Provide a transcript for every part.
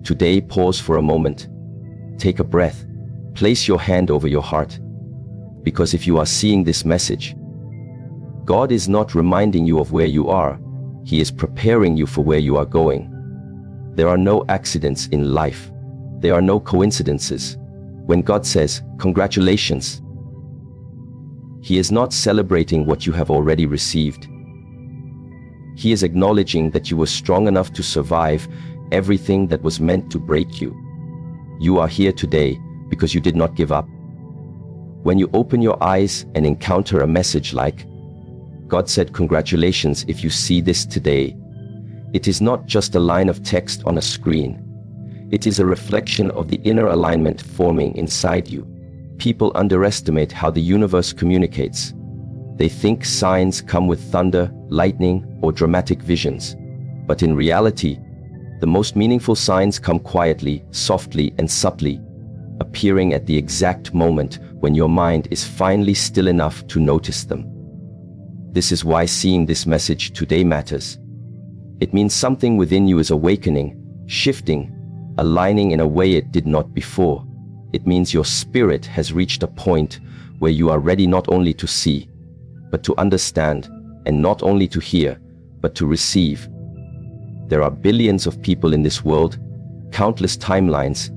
Today, pause for a moment. Take a breath. Place your hand over your heart. Because if you are seeing this message, God is not reminding you of where you are. He is preparing you for where you are going. There are no accidents in life. There are no coincidences. When God says, "Congratulations," He is not celebrating what you have already received. He is acknowledging that you were strong enough to survive everything that was meant to break you. You are here today because you did not give up. When you open your eyes and encounter a message like, "God said congratulations if you see this today," it is not just a line of text on a screen. It is a reflection of the inner alignment forming inside you. People underestimate how the universe communicates. They think signs come with thunder, lightning, or dramatic visions. But in reality, the most meaningful signs come quietly, softly, and subtly, appearing at the exact moment when your mind is finally still enough to notice them. This is why seeing this message today matters. It means something within you is awakening, shifting, aligning in a way it did not before. It means your spirit has reached a point where you are ready not only to see, but to understand, and not only to hear, but to receive. There are billions of people in this world, countless timelines,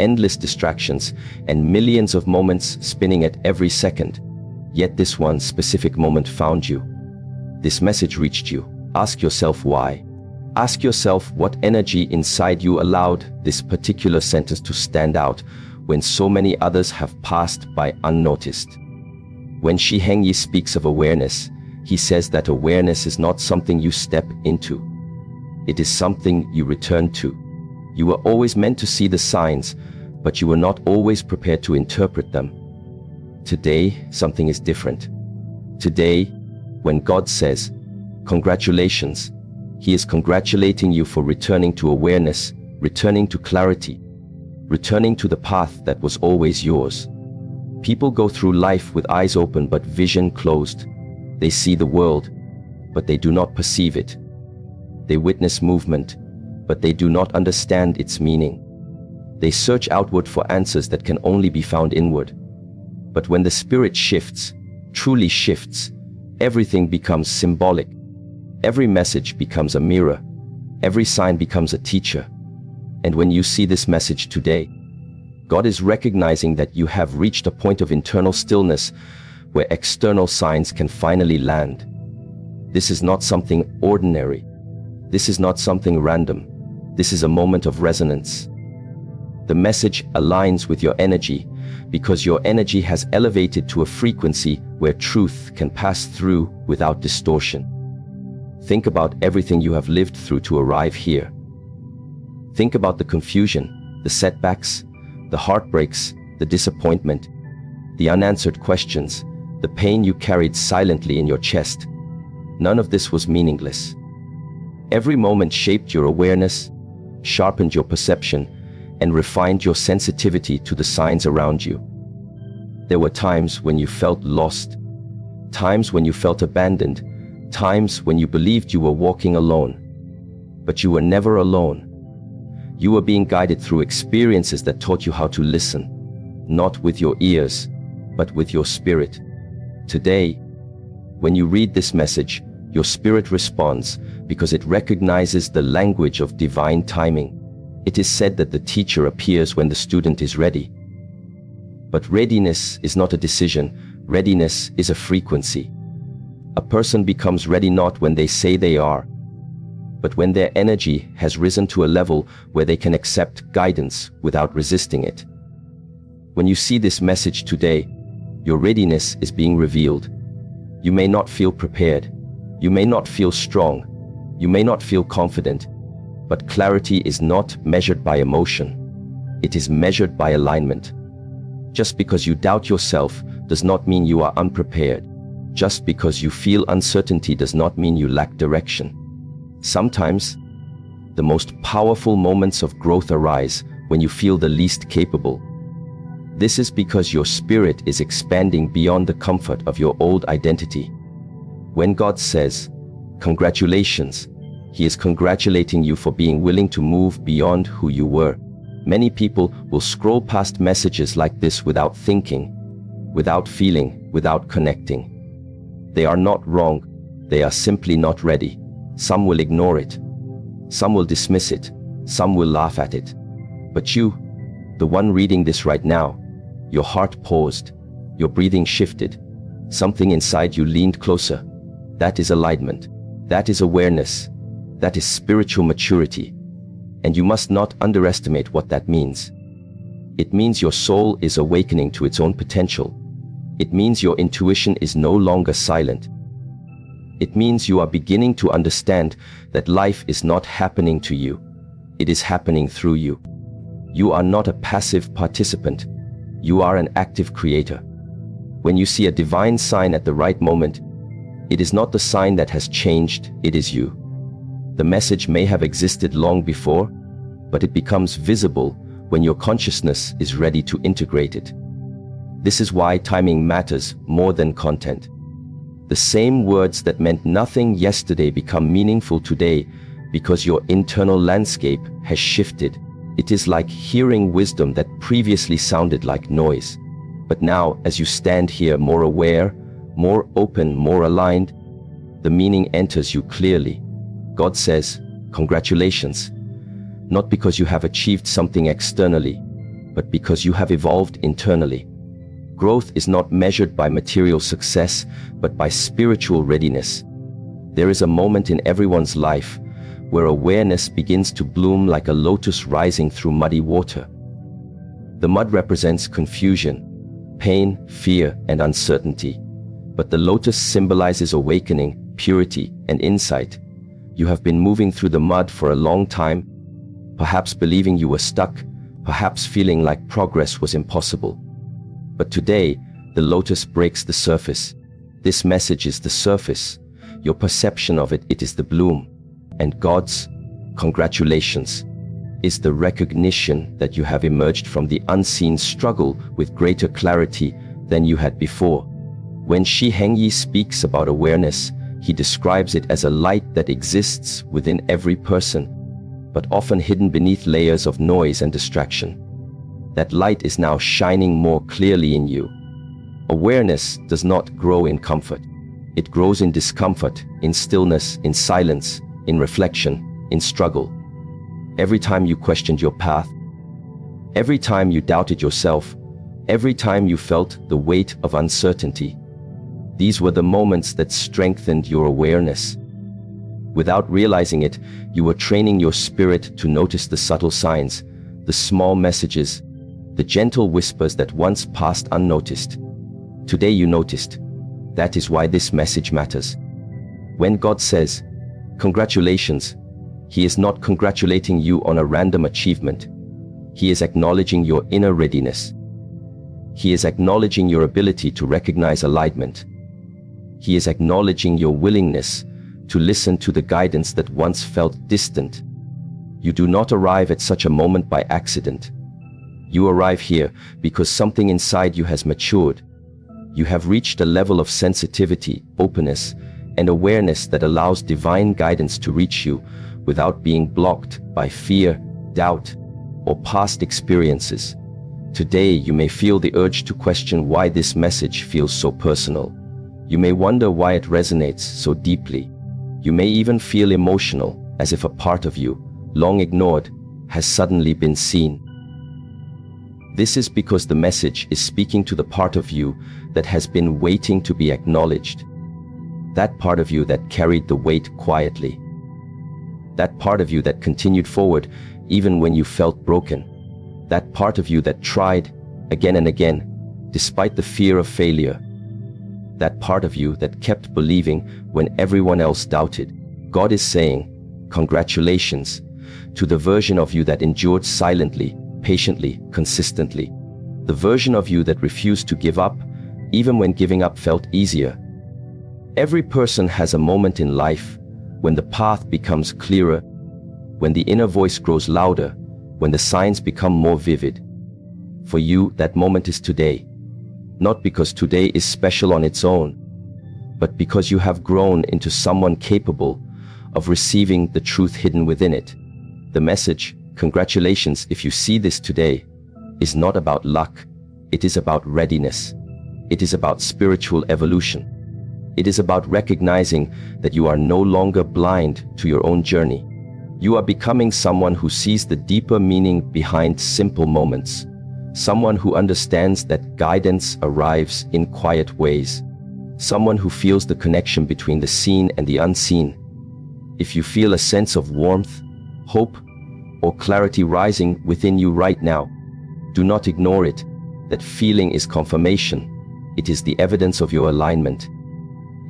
endless distractions, and millions of moments spinning at every second. Yet this one specific moment found you. This message reached you. Ask yourself why. Ask yourself what energy inside you allowed this particular sentence to stand out when so many others have passed by unnoticed. When Shi Heng Yi speaks of awareness, he says that awareness is not something you step into. It is something you return to. You were always meant to see the signs, but you were not always prepared to interpret them. Today, something is different. Today, when God says, "Congratulations," He is congratulating you for returning to awareness, returning to clarity, returning to the path that was always yours. People go through life with eyes open but vision closed. They see the world, but they do not perceive it. They witness movement, but they do not understand its meaning. They search outward for answers that can only be found inward. But when the spirit shifts, truly shifts, everything becomes symbolic. Every message becomes a mirror. Every sign becomes a teacher. And when you see this message today, God is recognizing that you have reached a point of internal stillness where external signs can finally land. This is not something ordinary. This is not something random. This is a moment of resonance. The message aligns with your energy because your energy has elevated to a frequency where truth can pass through without distortion. Think about everything you have lived through to arrive here. Think about the confusion, the setbacks, the heartbreaks, the disappointment, the unanswered questions, the pain you carried silently in your chest. None of this was meaningless. Every moment shaped your awareness, sharpened your perception, and refined your sensitivity to the signs around you. There were times when you felt lost, times when you felt abandoned, times when you believed you were walking alone. But you were never alone. You were being guided through experiences that taught you how to listen, not with your ears, but with your spirit. Today, when you read this message, your spirit responds because it recognizes the language of divine timing. It is said that the teacher appears when the student is ready. But readiness is not a decision. Readiness is a frequency. A person becomes ready not when they say they are, but when their energy has risen to a level where they can accept guidance without resisting it. When you see this message today, your readiness is being revealed. You may not feel prepared. You may not feel strong. You may not feel confident. But clarity is not measured by emotion. It is measured by alignment. Just because you doubt yourself does not mean you are unprepared. Just because you feel uncertainty does not mean you lack direction. Sometimes, the most powerful moments of growth arise when you feel the least capable. This is because your spirit is expanding beyond the comfort of your old identity. When God says, "Congratulations," He is congratulating you for being willing to move beyond who you were. Many people will scroll past messages like this without thinking, without feeling, without connecting. They are not wrong, they are simply not ready. Some will ignore it, some will dismiss it, some will laugh at it. But you, the one reading this right now, your heart paused, your breathing shifted, something inside you leaned closer. That is alignment, that is awareness, that is spiritual maturity. And you must not underestimate what that means. It means your soul is awakening to its own potential. It means your intuition is no longer silent. It means you are beginning to understand that life is not happening to you. It is happening through you. You are not a passive participant. You are an active creator. When you see a divine sign at the right moment, it is not the sign that has changed, it is you. The message may have existed long before, but it becomes visible when your consciousness is ready to integrate it. This is why timing matters more than content. The same words that meant nothing yesterday become meaningful today because your internal landscape has shifted. It is like hearing wisdom that previously sounded like noise. But now, as you stand here more aware, more open, more aligned, the meaning enters you clearly. God says, congratulations, not because you have achieved something externally, but because you have evolved internally. Growth is not measured by material success, but by spiritual readiness. There is a moment in everyone's life where awareness begins to bloom like a lotus rising through muddy water. The mud represents confusion, pain, fear, and uncertainty. But the lotus symbolizes awakening, purity, and insight. You have been moving through the mud for a long time, perhaps believing you were stuck, perhaps feeling like progress was impossible. But today, the lotus breaks the surface. This message is the surface. Your perception of it, it is the bloom. And God's congratulations is the recognition that you have emerged from the unseen struggle with greater clarity than you had before. When Shi Heng Yi speaks about awareness, he describes it as a light that exists within every person, but often hidden beneath layers of noise and distraction. That light is now shining more clearly in you. Awareness does not grow in comfort. It grows in discomfort, in stillness, in silence, in reflection, in struggle. Every time you questioned your path, every time you doubted yourself, every time you felt the weight of uncertainty, these were the moments that strengthened your awareness. Without realizing it, you were training your spirit to notice the subtle signs, the small messages, the gentle whispers that once passed unnoticed. Today you noticed. That is why this message matters. When God says, congratulations, He is not congratulating you on a random achievement. He is acknowledging your inner readiness. He is acknowledging your ability to recognize alignment. He is acknowledging your willingness to listen to the guidance that once felt distant. You do not arrive at such a moment by accident. You arrive here because something inside you has matured. You have reached a level of sensitivity, openness, and awareness that allows divine guidance to reach you without being blocked by fear, doubt, or past experiences. Today, you may feel the urge to question why this message feels so personal. You may wonder why it resonates so deeply. You may even feel emotional, as if a part of you, long ignored, has suddenly been seen. This is because the message is speaking to the part of you that has been waiting to be acknowledged. That part of you that carried the weight quietly. That part of you that continued forward even when you felt broken. That part of you that tried again and again, despite the fear of failure. That part of you that kept believing when everyone else doubted. God is saying, congratulations, to the version of you that endured silently, patiently, consistently. The version of you that refused to give up, even when giving up felt easier. Every person has a moment in life when the path becomes clearer, when the inner voice grows louder, when the signs become more vivid. For you, that moment is today. Not because today is special on its own, but because you have grown into someone capable of receiving the truth hidden within it. The message, "Congratulations if you see this today," is not about luck. It is about readiness. It is about spiritual evolution. It is about recognizing that you are no longer blind to your own journey. You are becoming someone who sees the deeper meaning behind simple moments. Someone who understands that guidance arrives in quiet ways. Someone who feels the connection between the seen and the unseen. If you feel a sense of warmth, hope, or clarity rising within you right now, do not ignore it. That feeling is confirmation. It is the evidence of your alignment.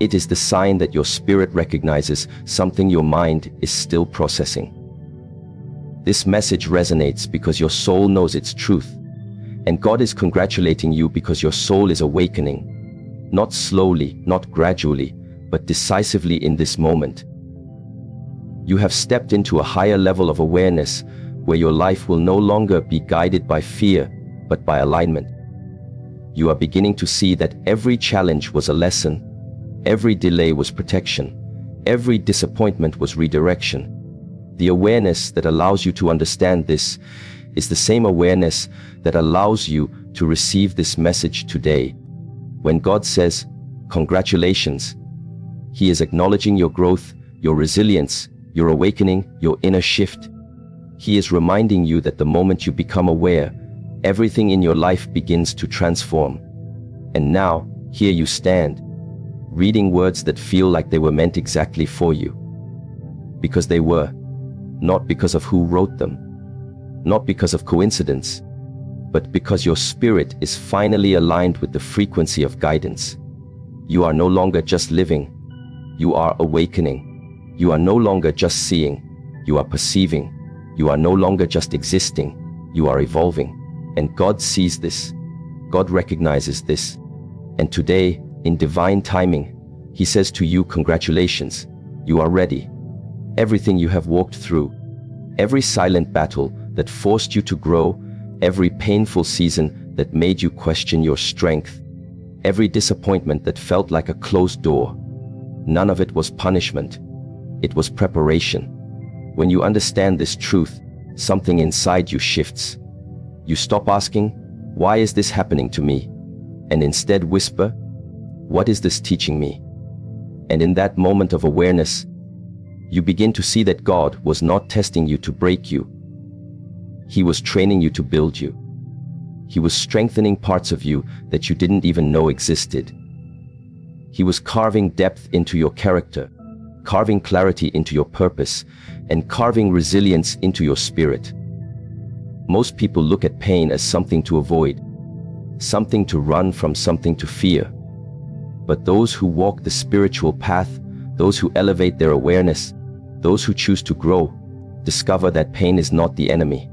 It is the sign that your spirit recognizes something your mind is still processing. This message resonates because your soul knows its truth, and God is congratulating you because your soul is awakening. Not slowly, not gradually, but decisively in this moment. You have stepped into a higher level of awareness where your life will no longer be guided by fear, but by alignment. You are beginning to see that every challenge was a lesson, every delay was protection, every disappointment was redirection. The awareness that allows you to understand this is the same awareness that allows you to receive this message today. When God says, "Congratulations," He is acknowledging your growth, your resilience, your awakening, your inner shift. He is reminding you that the moment you become aware, everything in your life begins to transform. And now, here you stand, reading words that feel like they were meant exactly for you. Because they were, not because of who wrote them, not because of coincidence, but because your spirit is finally aligned with the frequency of guidance. You are no longer just living, you are awakening. You are no longer just seeing, you are perceiving. You are no longer just existing, you are evolving. And God sees this. God recognizes this. And today, in divine timing, He says to you, "Congratulations, you are ready." Everything you have walked through, every silent battle that forced you to grow, every painful season that made you question your strength, every disappointment that felt like a closed door, none of it was punishment. It was preparation. When you understand this truth, something inside you shifts. You stop asking, "Why is this happening to me?" and instead whisper, "What is this teaching me?" And in that moment of awareness, you begin to see that God was not testing you to break you. He was training you to build you. He was strengthening parts of you that you didn't even know existed. He was carving depth into your character, carving clarity into your purpose, and carving resilience into your spirit. Most people look at pain as something to avoid, something to run from, something to fear. But those who walk the spiritual path, those who elevate their awareness, those who choose to grow, discover that pain is not the enemy.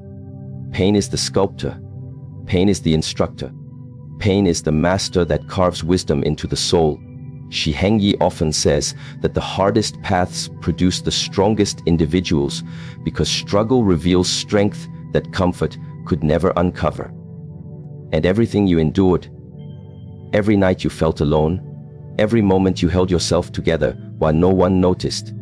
Pain is the sculptor. Pain is the instructor. Pain is the master that carves wisdom into the soul. Shi Heng Yi often says that the hardest paths produce the strongest individuals because struggle reveals strength that comfort could never uncover. And everything you endured, every night you felt alone, every moment you held yourself together while no one noticed,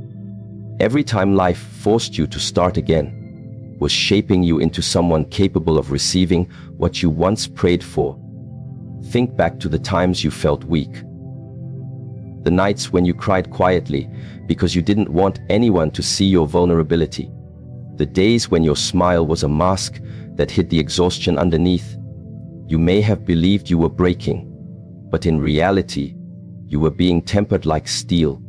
every time life forced you to start again, was shaping you into someone capable of receiving what you once prayed for. Think back to the times you felt weak. The nights when you cried quietly because you didn't want anyone to see your vulnerability. The days when your smile was a mask that hid the exhaustion underneath. You may have believed you were breaking, but in reality, you were being tempered like steel.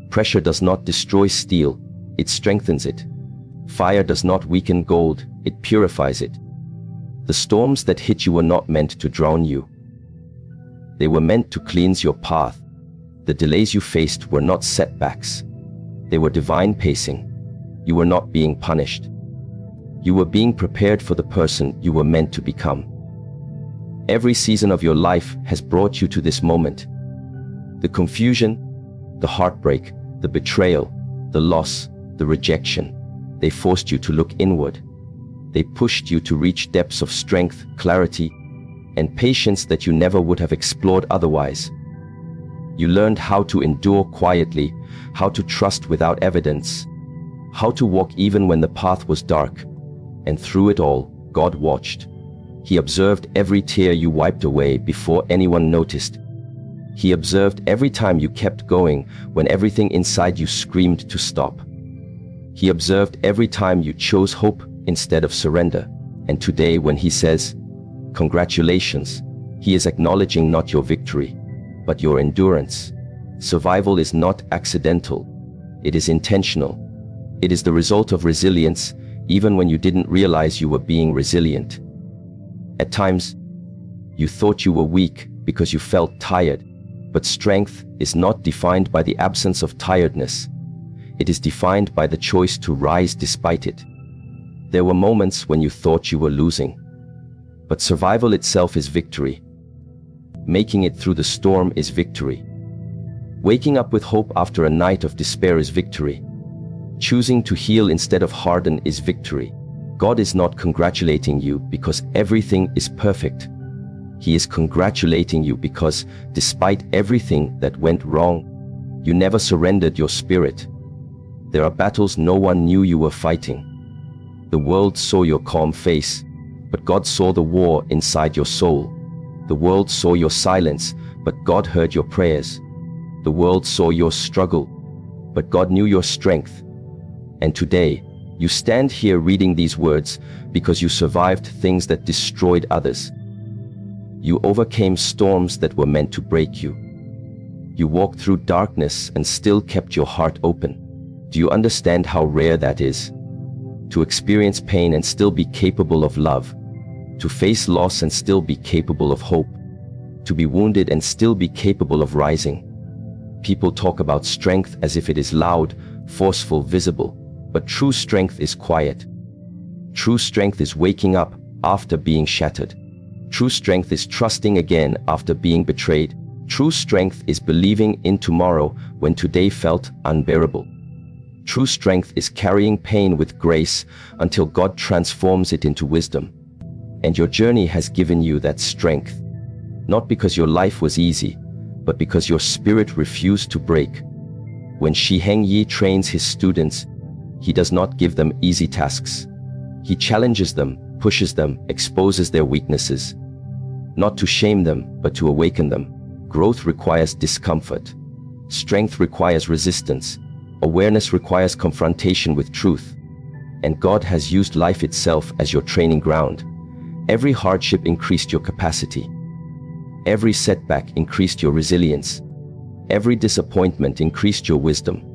Pressure does not destroy steel, it strengthens it. Fire does not weaken gold, it purifies it. The storms that hit you were not meant to drown you. They were meant to cleanse your path. The delays you faced were not setbacks. They were divine pacing. You were not being punished. You were being prepared for the person you were meant to become. Every season of your life has brought you to this moment. The confusion, the heartbreak, the betrayal, the loss, the rejection, they forced you to look inward. They pushed you to reach depths of strength, clarity, and patience that you never would have explored otherwise. You learned how to endure quietly, how to trust without evidence, how to walk even when the path was dark. And through it all, God watched. He observed every tear you wiped away before anyone noticed. He observed every time you kept going when everything inside you screamed to stop. He observed every time you chose hope instead of surrender. And today, when He says, "Congratulations," He is acknowledging not your victory, but your endurance. Survival is not accidental. It is intentional. It is the result of resilience, even when you didn't realize you were being resilient. At times, you thought you were weak because you felt tired, but strength is not defined by the absence of tiredness. It is defined by the choice to rise despite it. There were moments when you thought you were losing, but survival itself is victory. Making it through the storm is victory. Waking up with hope after a night of despair is victory. Choosing to heal instead of harden is victory. God is not congratulating you because everything is perfect. He is congratulating you because, despite everything that went wrong, you never surrendered your spirit. There are battles no one knew you were fighting. The world saw your calm face, but God saw the war inside your soul. The world saw your silence, but God heard your prayers. The world saw your struggle, but God knew your strength. And today, you stand here reading these words because you survived things that destroyed others. You overcame storms that were meant to break you. You walked through darkness and still kept your heart open. Do you understand how rare that is? To experience pain and still be capable of love. To face loss and still be capable of hope. To be wounded and still be capable of rising. People talk about strength as if it is loud, forceful, visible. But true strength is quiet. True strength is waking up after being shattered. True strength is trusting again after being betrayed. True strength is believing in tomorrow when today felt unbearable. True strength is carrying pain with grace until God transforms it into wisdom. And your journey has given you that strength. Not because your life was easy, but because your spirit refused to break. When Shi Heng Yi trains his students, he does not give them easy tasks. He challenges them, pushes them, exposes their weaknesses. Not to shame them, but to awaken them. Growth requires discomfort. Strength requires resistance. Awareness requires confrontation with truth. And God has used life itself as your training ground. Every hardship increased your capacity. Every setback increased your resilience. Every disappointment increased your wisdom.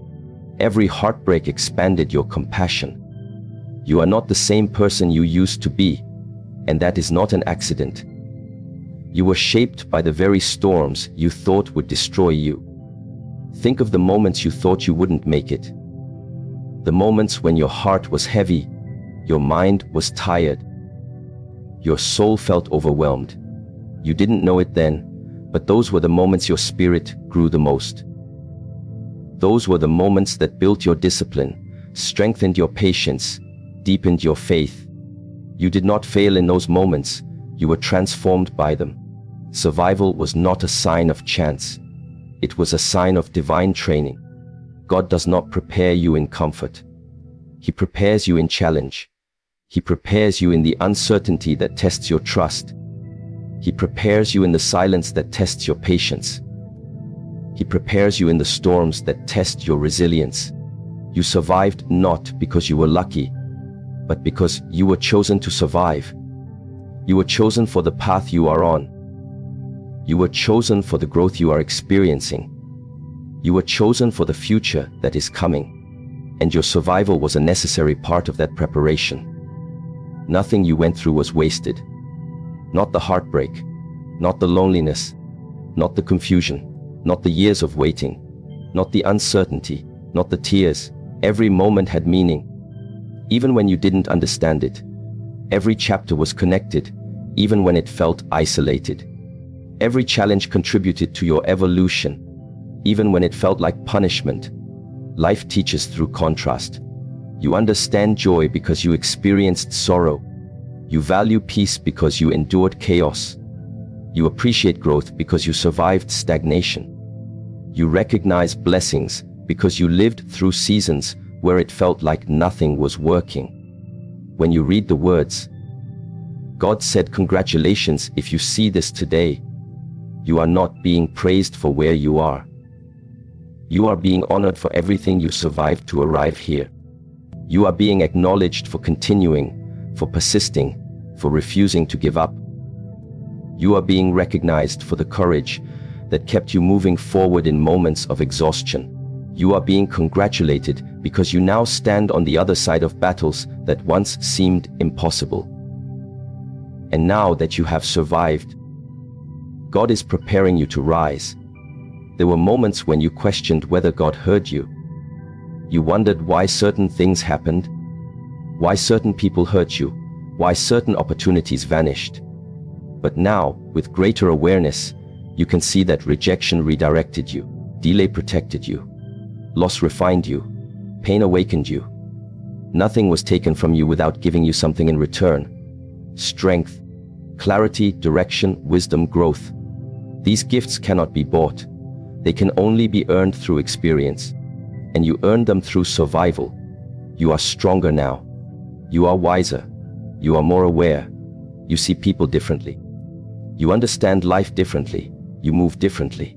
Every heartbreak expanded your compassion. You are not the same person you used to be, and that is not an accident. You were shaped by the very storms you thought would destroy you. Think of the moments you thought you wouldn't make it. The moments when your heart was heavy, your mind was tired, your soul felt overwhelmed. You didn't know it then, but those were the moments your spirit grew the most. Those were the moments that built your discipline, strengthened your patience, deepened your faith. You did not fail in those moments, you were transformed by them. Survival was not a sign of chance. It was a sign of divine training. God does not prepare you in comfort. He prepares you in challenge. He prepares you in the uncertainty that tests your trust. He prepares you in the silence that tests your patience. He prepares you in the storms that test your resilience. You survived not because you were lucky, but because you were chosen to survive. You were chosen for the path you are on. You were chosen for the growth you are experiencing. You were chosen for the future that is coming. And your survival was a necessary part of that preparation. Nothing you went through was wasted. Not the heartbreak, not the loneliness, not the confusion, not the years of waiting, not the uncertainty, not the tears. Every moment had meaning, even when you didn't understand it. Every chapter was connected, even when it felt isolated. Every challenge contributed to your evolution, even when it felt like punishment. Life teaches through contrast. You understand joy because you experienced sorrow. You value peace because you endured chaos. You appreciate growth because you survived stagnation. You recognize blessings because you lived through seasons where it felt like nothing was working. When you read the words, God said, "Congratulations if you see this today," you are not being praised for where you are. You are being honored for everything you survived to arrive here. You are being acknowledged for continuing, for persisting, for refusing to give up. You are being recognized for the courage that kept you moving forward in moments of exhaustion. You are being congratulated because you now stand on the other side of battles that once seemed impossible. And now that you have survived, God is preparing you to rise. There were moments when you questioned whether God heard you. You wondered why certain things happened, why certain people hurt you, why certain opportunities vanished. But now, with greater awareness, you can see that rejection redirected you, delay protected you, loss refined you, pain awakened you. Nothing was taken from you without giving you something in return. Strength, clarity, direction, wisdom, growth. These gifts cannot be bought. They can only be earned through experience. And you earned them through survival. You are stronger now. You are wiser. You are more aware. You see people differently. You understand life differently. You move differently.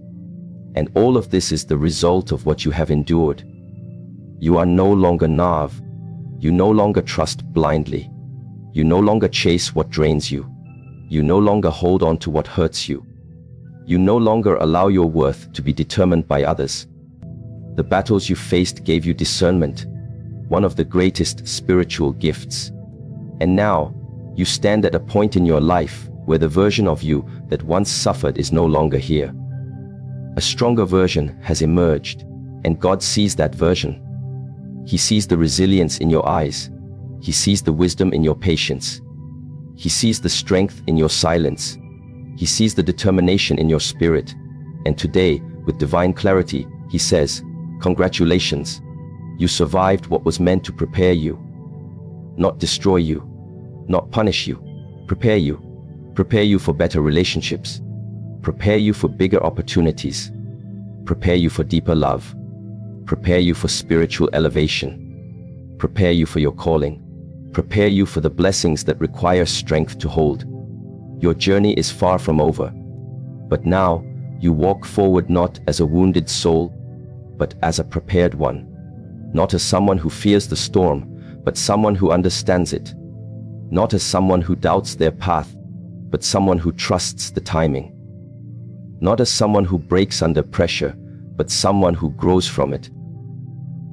And all of this is the result of what you have endured. You are no longer naive. You no longer trust blindly. You no longer chase what drains you. You no longer hold on to what hurts you. You no longer allow your worth to be determined by others. The battles you faced gave you discernment, one of the greatest spiritual gifts. And now, you stand at a point in your life where the version of you that once suffered is no longer here. A stronger version has emerged, and God sees that version. He sees the resilience in your eyes. He sees the wisdom in your patience. He sees the strength in your silence. He sees the determination in your spirit. And today, with divine clarity, He says, "Congratulations. You survived what was meant to prepare you. Not destroy you. Not punish you. Prepare you. Prepare you for better relationships. Prepare you for bigger opportunities. Prepare you for deeper love. Prepare you for spiritual elevation. Prepare you for your calling. Prepare you for the blessings that require strength to hold. Your journey is far from over. But now, you walk forward not as a wounded soul, but as a prepared one. Not as someone who fears the storm, but someone who understands it. Not as someone who doubts their path, but someone who trusts the timing. Not as someone who breaks under pressure, but someone who grows from it.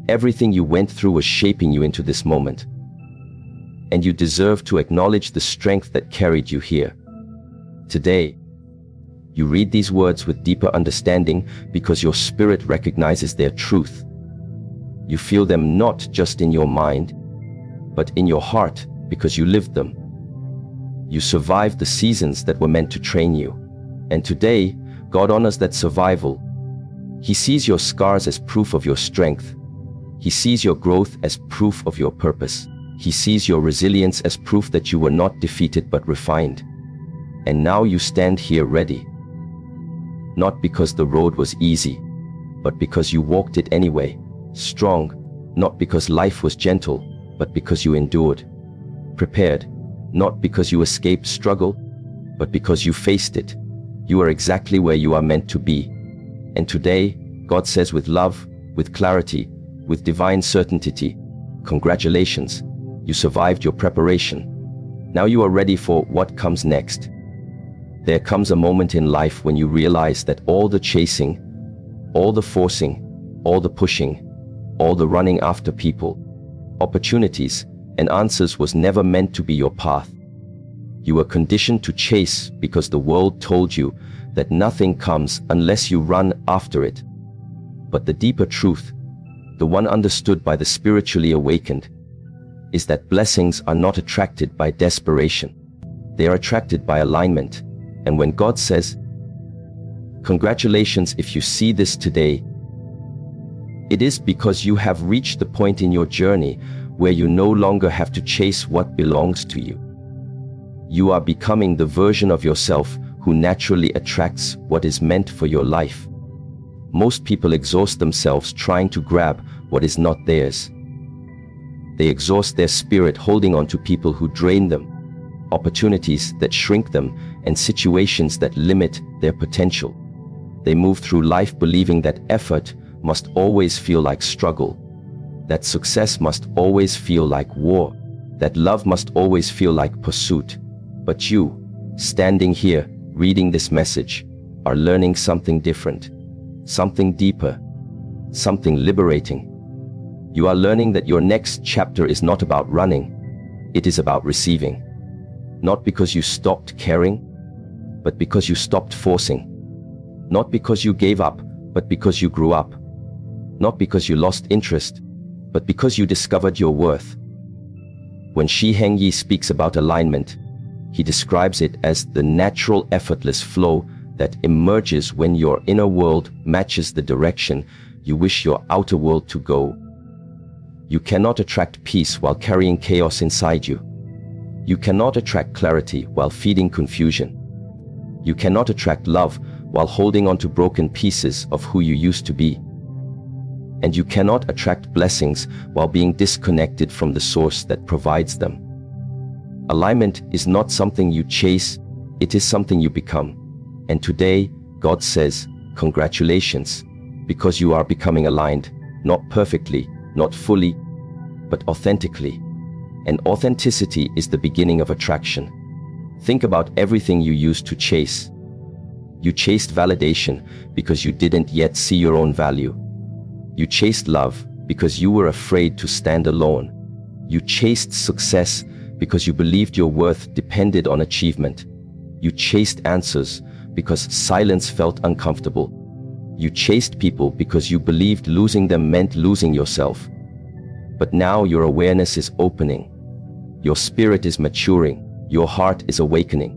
Everything you went through was shaping you into this moment. And you deserve to acknowledge the strength that carried you here. Today, you read these words with deeper understanding because your spirit recognizes their truth. You feel them not just in your mind, but in your heart because you lived them. You survived the seasons that were meant to train you. And today, God honors that survival. He sees your scars as proof of your strength. He sees your growth as proof of your purpose. He sees your resilience as proof that you were not defeated but refined. And now you stand here ready. Not because the road was easy, but because you walked it anyway. Strong, not because life was gentle, but because you endured. Prepared, not because you escaped struggle, but because you faced it. You are exactly where you are meant to be. And today, God says with love, with clarity, with divine certainty, congratulations, you survived your preparation. Now you are ready for what comes next. There comes a moment in life when you realize that all the chasing, all the forcing, all the pushing, all the running after people, opportunities, and answers was never meant to be your path. You were conditioned to chase because the world told you that nothing comes unless you run after it. But the deeper truth, the one understood by the spiritually awakened, is that blessings are not attracted by desperation. They are attracted by alignment. And when God says, "Congratulations if you see this today," it is because you have reached the point in your journey where you no longer have to chase what belongs to you. You are becoming the version of yourself who naturally attracts what is meant for your life. Most people exhaust themselves trying to grab what is not theirs. They exhaust their spirit holding on to people who drain them, opportunities that shrink them, and situations that limit their potential. They move through life believing that effort must always feel like struggle, that success must always feel like war, that love must always feel like pursuit. But you, standing here, reading this message, are learning something different, something deeper, something liberating. You are learning that your next chapter is not about running, it is about receiving. Not because you stopped caring, but because you stopped forcing. Not because you gave up, but because you grew up. Not because you lost interest, but because you discovered your worth. When Shi Heng Yi speaks about alignment, he describes it as the natural, effortless flow that emerges when your inner world matches the direction you wish your outer world to go. You cannot attract peace while carrying chaos inside you. You cannot attract clarity while feeding confusion. You cannot attract love while holding on to broken pieces of who you used to be. And you cannot attract blessings while being disconnected from the source that provides them. Alignment is not something you chase, it is something you become. And today, God says, congratulations, because you are becoming aligned, not perfectly, not fully, but authentically. And authenticity is the beginning of attraction. Think about everything you used to chase. You chased validation because you didn't yet see your own value. You chased love because you were afraid to stand alone. You chased success because you believed your worth depended on achievement. You chased answers because silence felt uncomfortable. You chased people because you believed losing them meant losing yourself. But now your awareness is opening. Your spirit is maturing. Your heart is awakening.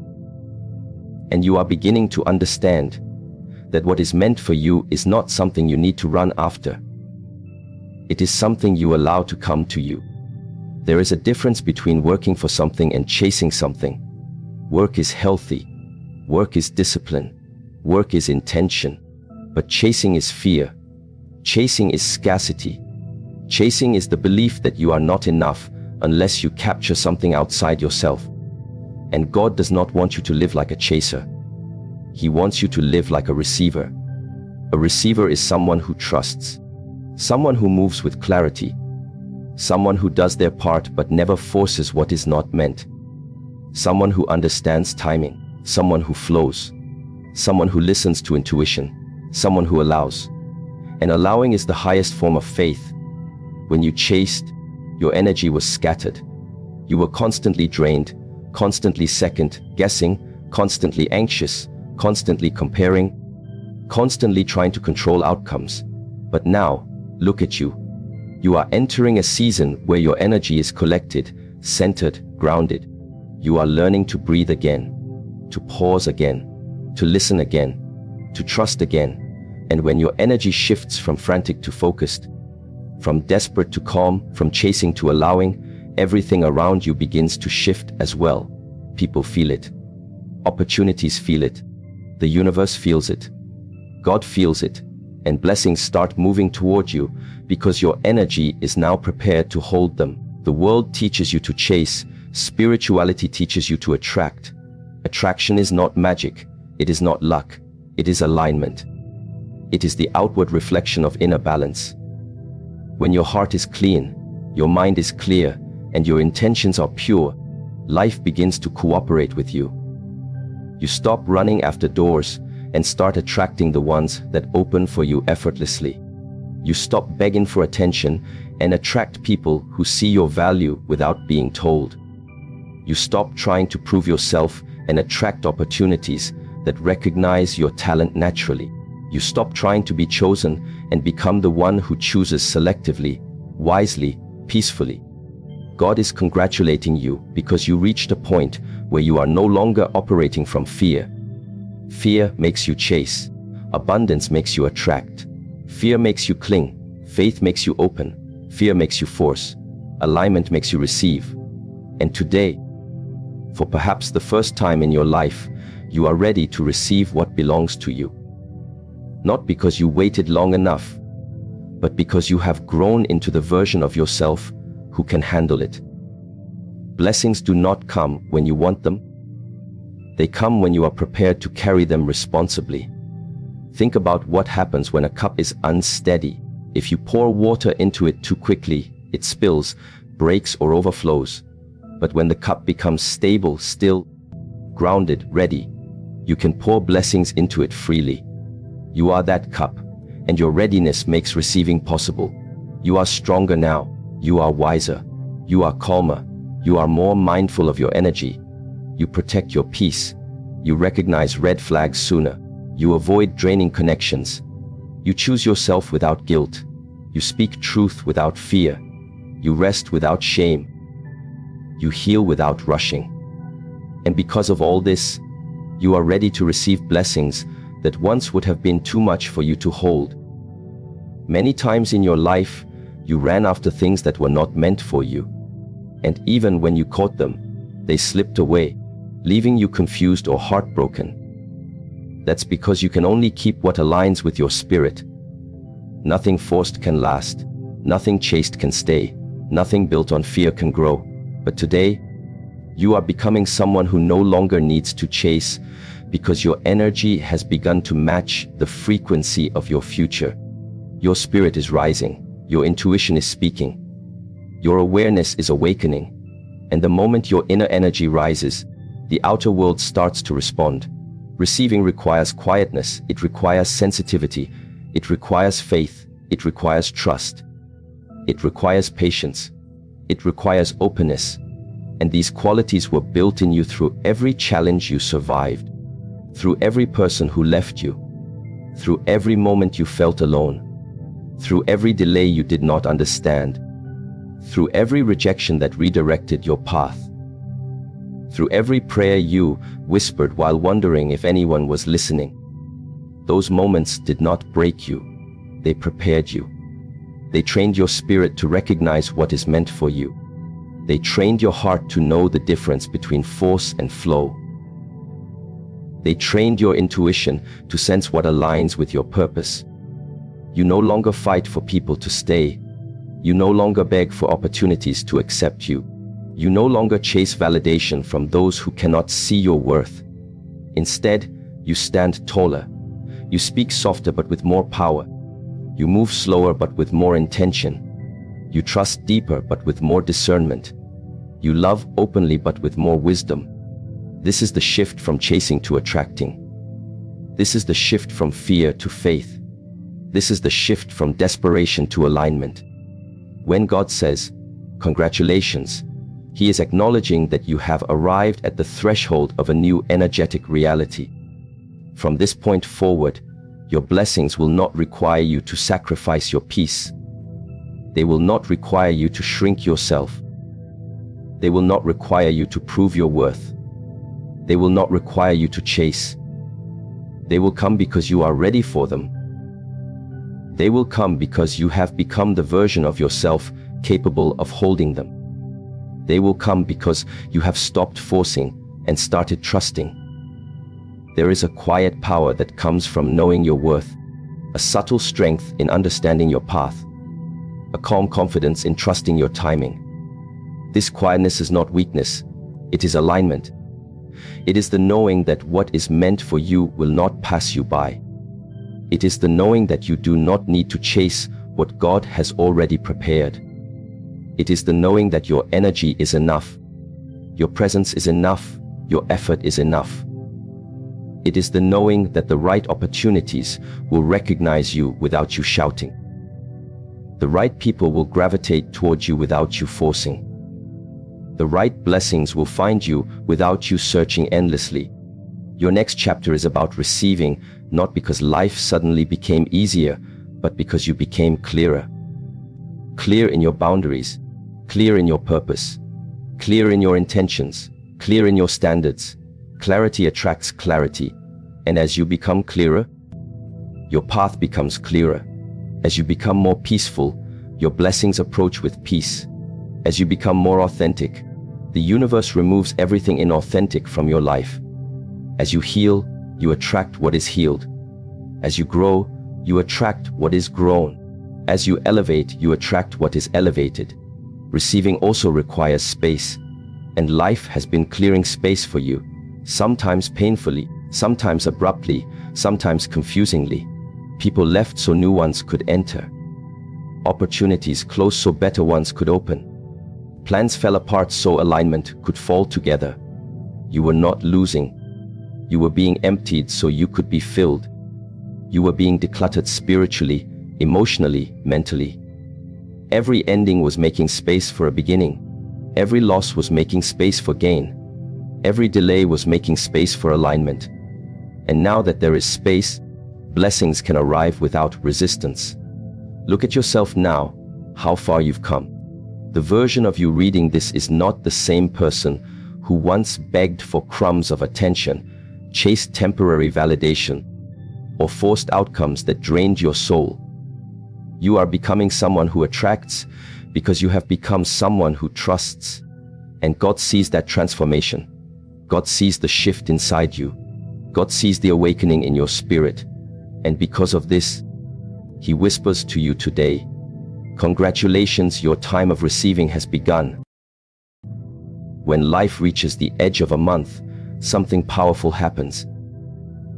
And you are beginning to understand that what is meant for you is not something you need to run after. It is something you allow to come to you. There is a difference between working for something and chasing something. Work is healthy. Work is discipline. Work is intention. But chasing is fear. Chasing is scarcity. Chasing is the belief that you are not enough unless you capture something outside yourself. And God does not want you to live like a chaser. He wants you to live like a receiver. A receiver is someone who trusts, someone who moves with clarity, someone who does their part but never forces what is not meant, someone who understands timing, someone who flows, someone who listens to intuition, someone who allows. And allowing is the highest form of faith. When you chased, your energy was scattered. You were constantly drained, constantly second-guessing, constantly anxious, constantly comparing, constantly trying to control outcomes. But now, look at you. You are entering a season where your energy is collected, centered, grounded. You are learning to breathe again, to pause again, to listen again, to trust again. And when your energy shifts from frantic to focused, from desperate to calm, from chasing to allowing, everything around you begins to shift as well. People feel it. Opportunities feel it. The universe feels it. God feels it. And blessings start moving toward you because your energy is now prepared to hold them. The world teaches you to chase. Spirituality teaches you to attract. Attraction is not magic. It is not luck. It is alignment. It is the outward reflection of inner balance. When your heart is clean, your mind is clear, and your intentions are pure, life begins to cooperate with you. You stop running after doors and start attracting the ones that open for you effortlessly. You stop begging for attention and attract people who see your value without being told. You stop trying to prove yourself and attract opportunities that recognize your talent naturally. You stop trying to be chosen and become the one who chooses selectively, wisely, peacefully. God is congratulating you because you reached a point where you are no longer operating from fear. Fear makes you chase. Abundance makes you attract. Fear makes you cling. Faith makes you open. Fear makes you force. Alignment makes you receive. And today, for perhaps the first time in your life, you are ready to receive what belongs to you. not because you waited long enough, but because you have grown into the version of yourself who can handle it. Blessings do not come when you want them. They come when you are prepared to carry them responsibly. Think about what happens when a cup is unsteady. If you pour water into it too quickly, it spills, breaks, or overflows. But when the cup becomes stable, still, grounded, ready, you can pour blessings into it freely. You are that cup, and your readiness makes receiving possible. You are stronger now. You are wiser. You are calmer. You are more mindful of your energy. You protect your peace. You recognize red flags sooner. You avoid draining connections. You choose yourself without guilt. You speak truth without fear. You rest without shame. You heal without rushing. And because of all this, you are ready to receive blessings that once would have been too much for you to hold. Many times in your life, you ran after things that were not meant for you. And even when you caught them, they slipped away, leaving you confused or heartbroken. That's because you can only keep what aligns with your spirit. Nothing forced can last. Nothing chased can stay. Nothing built on fear can grow. But today, you are becoming someone who no longer needs to chase, because your energy has begun to match the frequency of your future. Your spirit is rising. Your intuition is speaking. Your awareness is awakening. And the moment your inner energy rises, the outer world starts to respond. Receiving requires quietness. It requires sensitivity. It requires faith. It requires trust. It requires patience. It requires openness. And these qualities were built in you through every challenge you survived, through every person who left you, through every moment you felt alone, through every delay you did not understand, through every rejection that redirected your path, through every prayer you whispered while wondering if anyone was listening. Those moments did not break you. They prepared you. They trained your spirit to recognize what is meant for you. They trained your heart to know the difference between force and flow. They trained your intuition to sense what aligns with your purpose. You no longer fight for people to stay. You no longer beg for opportunities to accept you. You no longer chase validation from those who cannot see your worth. Instead, you stand taller. You speak softer but with more power. You move slower but with more intention. You trust deeper but with more discernment. You love openly but with more wisdom. This is the shift from chasing to attracting. This is the shift from fear to faith. This is the shift from desperation to alignment. When God says, "Congratulations," He is acknowledging that you have arrived at the threshold of a new energetic reality. From this point forward, your blessings will not require you to sacrifice your peace. They will not require you to shrink yourself. They will not require you to prove your worth. They will not require you to chase. They will come because you are ready for them. They will come because you have become the version of yourself capable of holding them. They will come because you have stopped forcing and started trusting. There is a quiet power that comes from knowing your worth, a subtle strength in understanding your path, a calm confidence in trusting your timing. This quietness is not weakness, it is alignment. It is the knowing that what is meant for you will not pass you by. It is the knowing that you do not need to chase what God has already prepared. It is the knowing that your energy is enough, your presence is enough, your effort is enough. It is the knowing that the right opportunities will recognize you without you shouting. The right people will gravitate towards you without you forcing. The right blessings will find you without you searching endlessly. Your next chapter is about receiving, not because life suddenly became easier, but because you became clearer. Clear in your boundaries, clear in your purpose, clear in your intentions, clear in your standards. Clarity attracts clarity, and as you become clearer, your path becomes clearer. As you become more peaceful, your blessings approach with peace. As you become more authentic, the universe removes everything inauthentic from your life. As you heal, you attract what is healed. As you grow, you attract what is grown. As you elevate, you attract what is elevated. Receiving also requires space, and life has been clearing space for you, sometimes painfully, sometimes abruptly, sometimes confusingly. People left so new ones could enter. Opportunities closed so better ones could open. Plans fell apart so alignment could fall together. You were not losing. You were being emptied so you could be filled. You were being decluttered spiritually, emotionally, mentally. Every ending was making space for a beginning. Every loss was making space for gain. Every delay was making space for alignment. And now that there is space, blessings can arrive without resistance. Look at yourself now, how far you've come. The version of you reading this is not the same person who once begged for crumbs of attention, chased temporary validation, or forced outcomes that drained your soul. You are becoming someone who attracts because you have become someone who trusts. And God sees that transformation. God sees the shift inside you. God sees the awakening in your spirit. And because of this, He whispers to you today, congratulations, your time of receiving has begun. When life reaches the edge of a month, something powerful happens.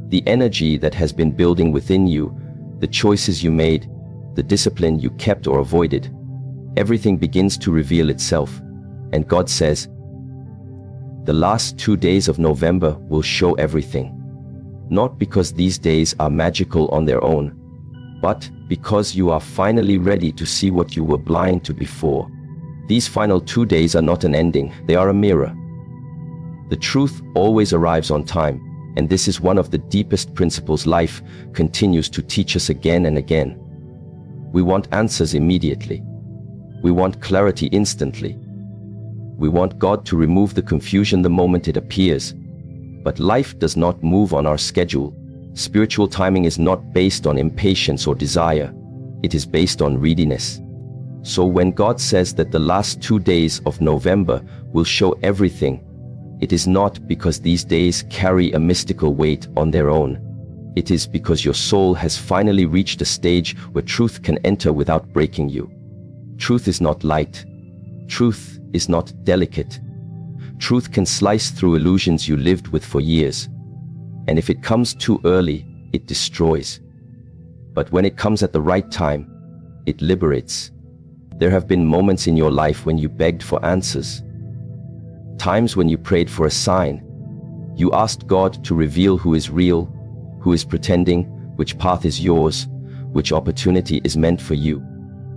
The energy that has been building within you, the choices you made, the discipline you kept or avoided, everything begins to reveal itself. And God says, the last 2 days of November will show everything. Not because these days are magical on their own, but because you are finally ready to see what you were blind to before. These final 2 days are not an ending, they are a mirror. The truth always arrives on time, and this is one of the deepest principles life continues to teach us again and again. We want answers immediately. We want clarity instantly. We want God to remove the confusion the moment it appears. But life does not move on our schedule. Spiritual timing is not based on impatience or desire. It is based on readiness. So when God says that the last 2 days of November will show everything, it is not because these days carry a mystical weight on their own. It is because your soul has finally reached a stage where truth can enter without breaking you. Truth is not light. Truth is not delicate. Truth can slice through illusions you lived with for years. And if it comes too early, it destroys. But when it comes at the right time, it liberates. There have been moments in your life when you begged for answers. Times when you prayed for a sign. You asked God to reveal who is real, who is pretending, which path is yours, which opportunity is meant for you.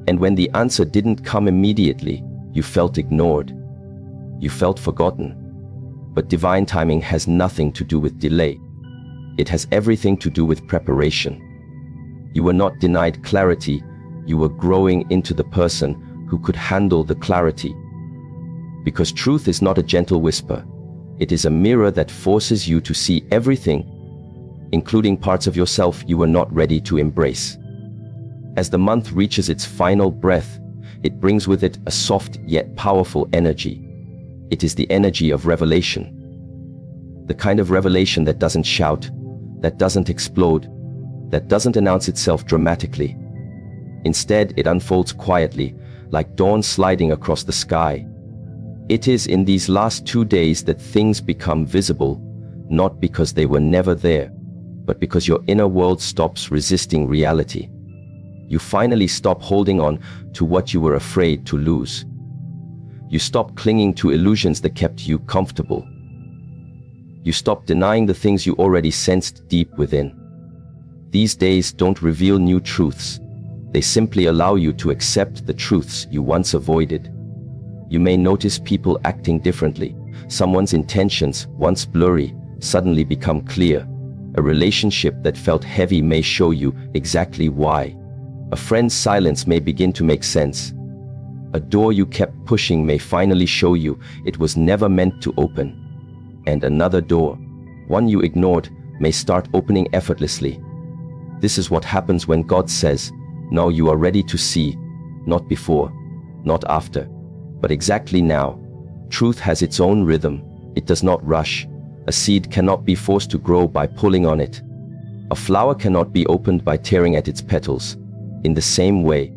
And when the answer didn't come immediately, you felt ignored. You felt forgotten. But divine timing has nothing to do with delay. It has everything to do with preparation. You were not denied clarity, you were growing into the person who could handle the clarity. Because truth is not a gentle whisper. It is a mirror that forces you to see everything, including parts of yourself you were not ready to embrace. As the month reaches its final breath, it brings with it a soft yet powerful energy. It is the energy of revelation. The kind of revelation that doesn't shout, that doesn't explode, that doesn't announce itself dramatically. Instead, it unfolds quietly, like dawn sliding across the sky. It is in these last 2 days that things become visible, not because they were never there, but because your inner world stops resisting reality. You finally stop holding on to what you were afraid to lose. You stop clinging to illusions that kept you comfortable. You stop denying the things you already sensed deep within. These days don't reveal new truths. They simply allow you to accept the truths you once avoided. You may notice people acting differently. Someone's intentions, once blurry, suddenly become clear. A relationship that felt heavy may show you exactly why. A friend's silence may begin to make sense. A door you kept pushing may finally show you it was never meant to open. And another door, one you ignored, may start opening effortlessly. This is what happens when God says, now you are ready to see, not before, not after, but exactly now. Truth has its own rhythm. It does not rush. A seed cannot be forced to grow by pulling on it. A flower cannot be opened by tearing at its petals. In the same way,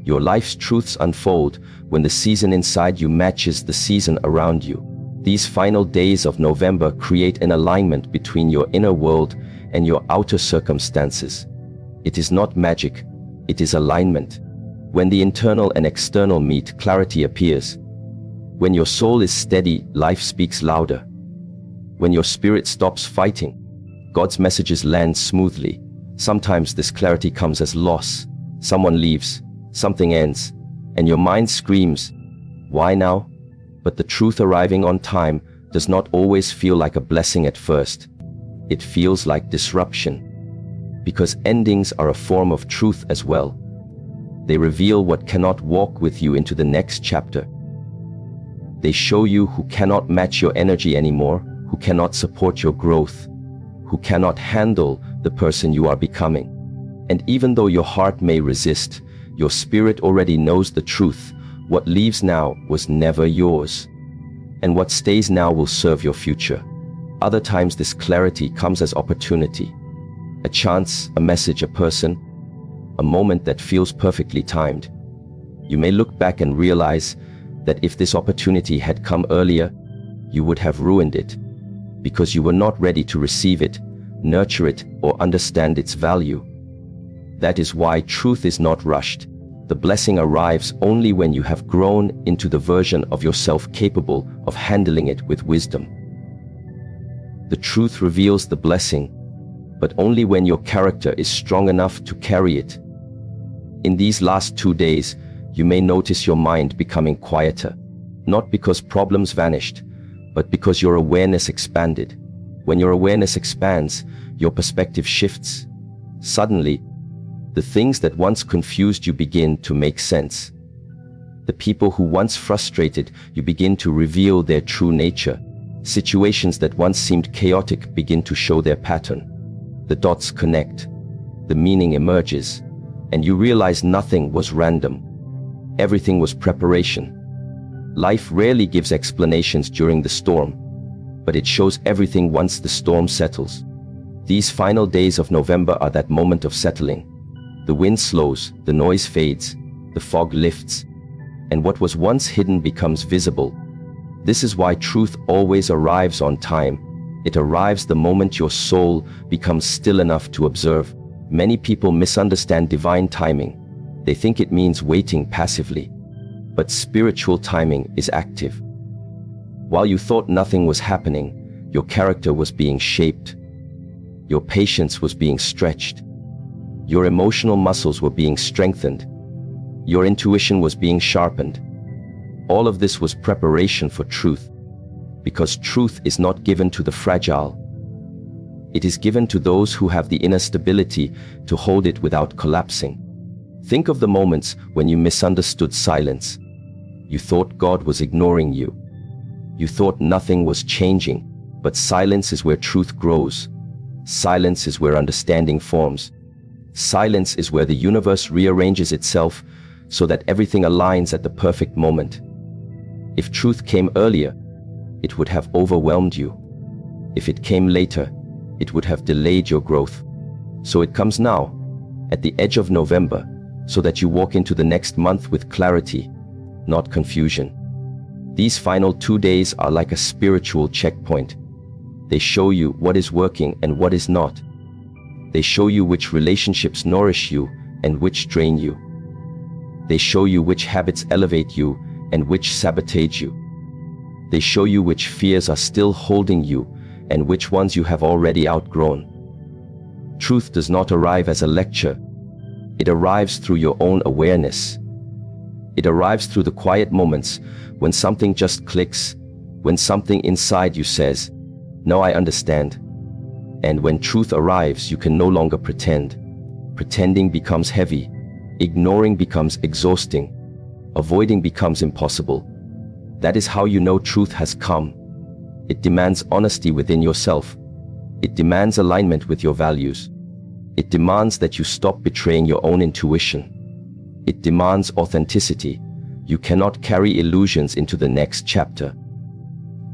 your life's truths unfold when the season inside you matches the season around you. These final days of November create an alignment between your inner world and your outer circumstances. It is not magic, it is alignment. When the internal and external meet, clarity appears. When your soul is steady, life speaks louder. When your spirit stops fighting, God's messages land smoothly. Sometimes this clarity comes as loss. Someone leaves, something ends, and your mind screams, "Why now?" But the truth arriving on time does not always feel like a blessing at first. It feels like disruption. Because endings are a form of truth as well. They reveal what cannot walk with you into the next chapter. They show you who cannot match your energy anymore, who cannot support your growth, who cannot handle the person you are becoming. And even though your heart may resist, your spirit already knows the truth. What leaves now was never yours. And what stays now will serve your future. Other times this clarity comes as opportunity. A chance, a message, a person, a moment that feels perfectly timed. You may look back and realize that if this opportunity had come earlier, you would have ruined it, because you were not ready to receive it, nurture it, or understand its value. That is why truth is not rushed. The blessing arrives only when you have grown into the version of yourself capable of handling it with wisdom. The truth reveals the blessing, but only when your character is strong enough to carry it. In these last 2 days, you may notice your mind becoming quieter, not because problems vanished, but because your awareness expanded. When your awareness expands, your perspective shifts. Suddenly, the things that once confused you begin to make sense. The people who once frustrated you begin to reveal their true nature. Situations that once seemed chaotic begin to show their pattern. The dots connect, the meaning emerges, and you realize nothing was random. Everything was preparation. Life rarely gives explanations during the storm, but it shows everything once the storm settles. These final days of November are that moment of settling. The wind slows, the noise fades, the fog lifts, and what was once hidden becomes visible. This is why truth always arrives on time. It arrives the moment your soul becomes still enough to observe. Many people misunderstand divine timing. They think it means waiting passively. But spiritual timing is active. While you thought nothing was happening, your character was being shaped. Your patience was being stretched. Your emotional muscles were being strengthened. Your intuition was being sharpened. All of this was preparation for truth. Because truth is not given to the fragile. It is given to those who have the inner stability to hold it without collapsing. Think of the moments when you misunderstood silence. You thought God was ignoring you. You thought nothing was changing, but silence is where truth grows. Silence is where understanding forms. Silence is where the universe rearranges itself so that everything aligns at the perfect moment. If truth came earlier, it would have overwhelmed you. If it came later, it would have delayed your growth. So it comes now, at the edge of November, so that you walk into the next month with clarity, not confusion. These final 2 days are like a spiritual checkpoint. They show you what is working and what is not. They show you which relationships nourish you and which drain you. They show you which habits elevate you and which sabotage you. They show you which fears are still holding you and which ones you have already outgrown. Truth does not arrive as a lecture. It arrives through your own awareness. It arrives through the quiet moments when something just clicks, when something inside you says, "No, I understand." And when truth arrives, you can no longer pretend. Pretending becomes heavy. Ignoring becomes exhausting. Avoiding becomes impossible. That is how you know truth has come. It demands honesty within yourself. It demands alignment with your values. It demands that you stop betraying your own intuition. It demands authenticity. You cannot carry illusions into the next chapter.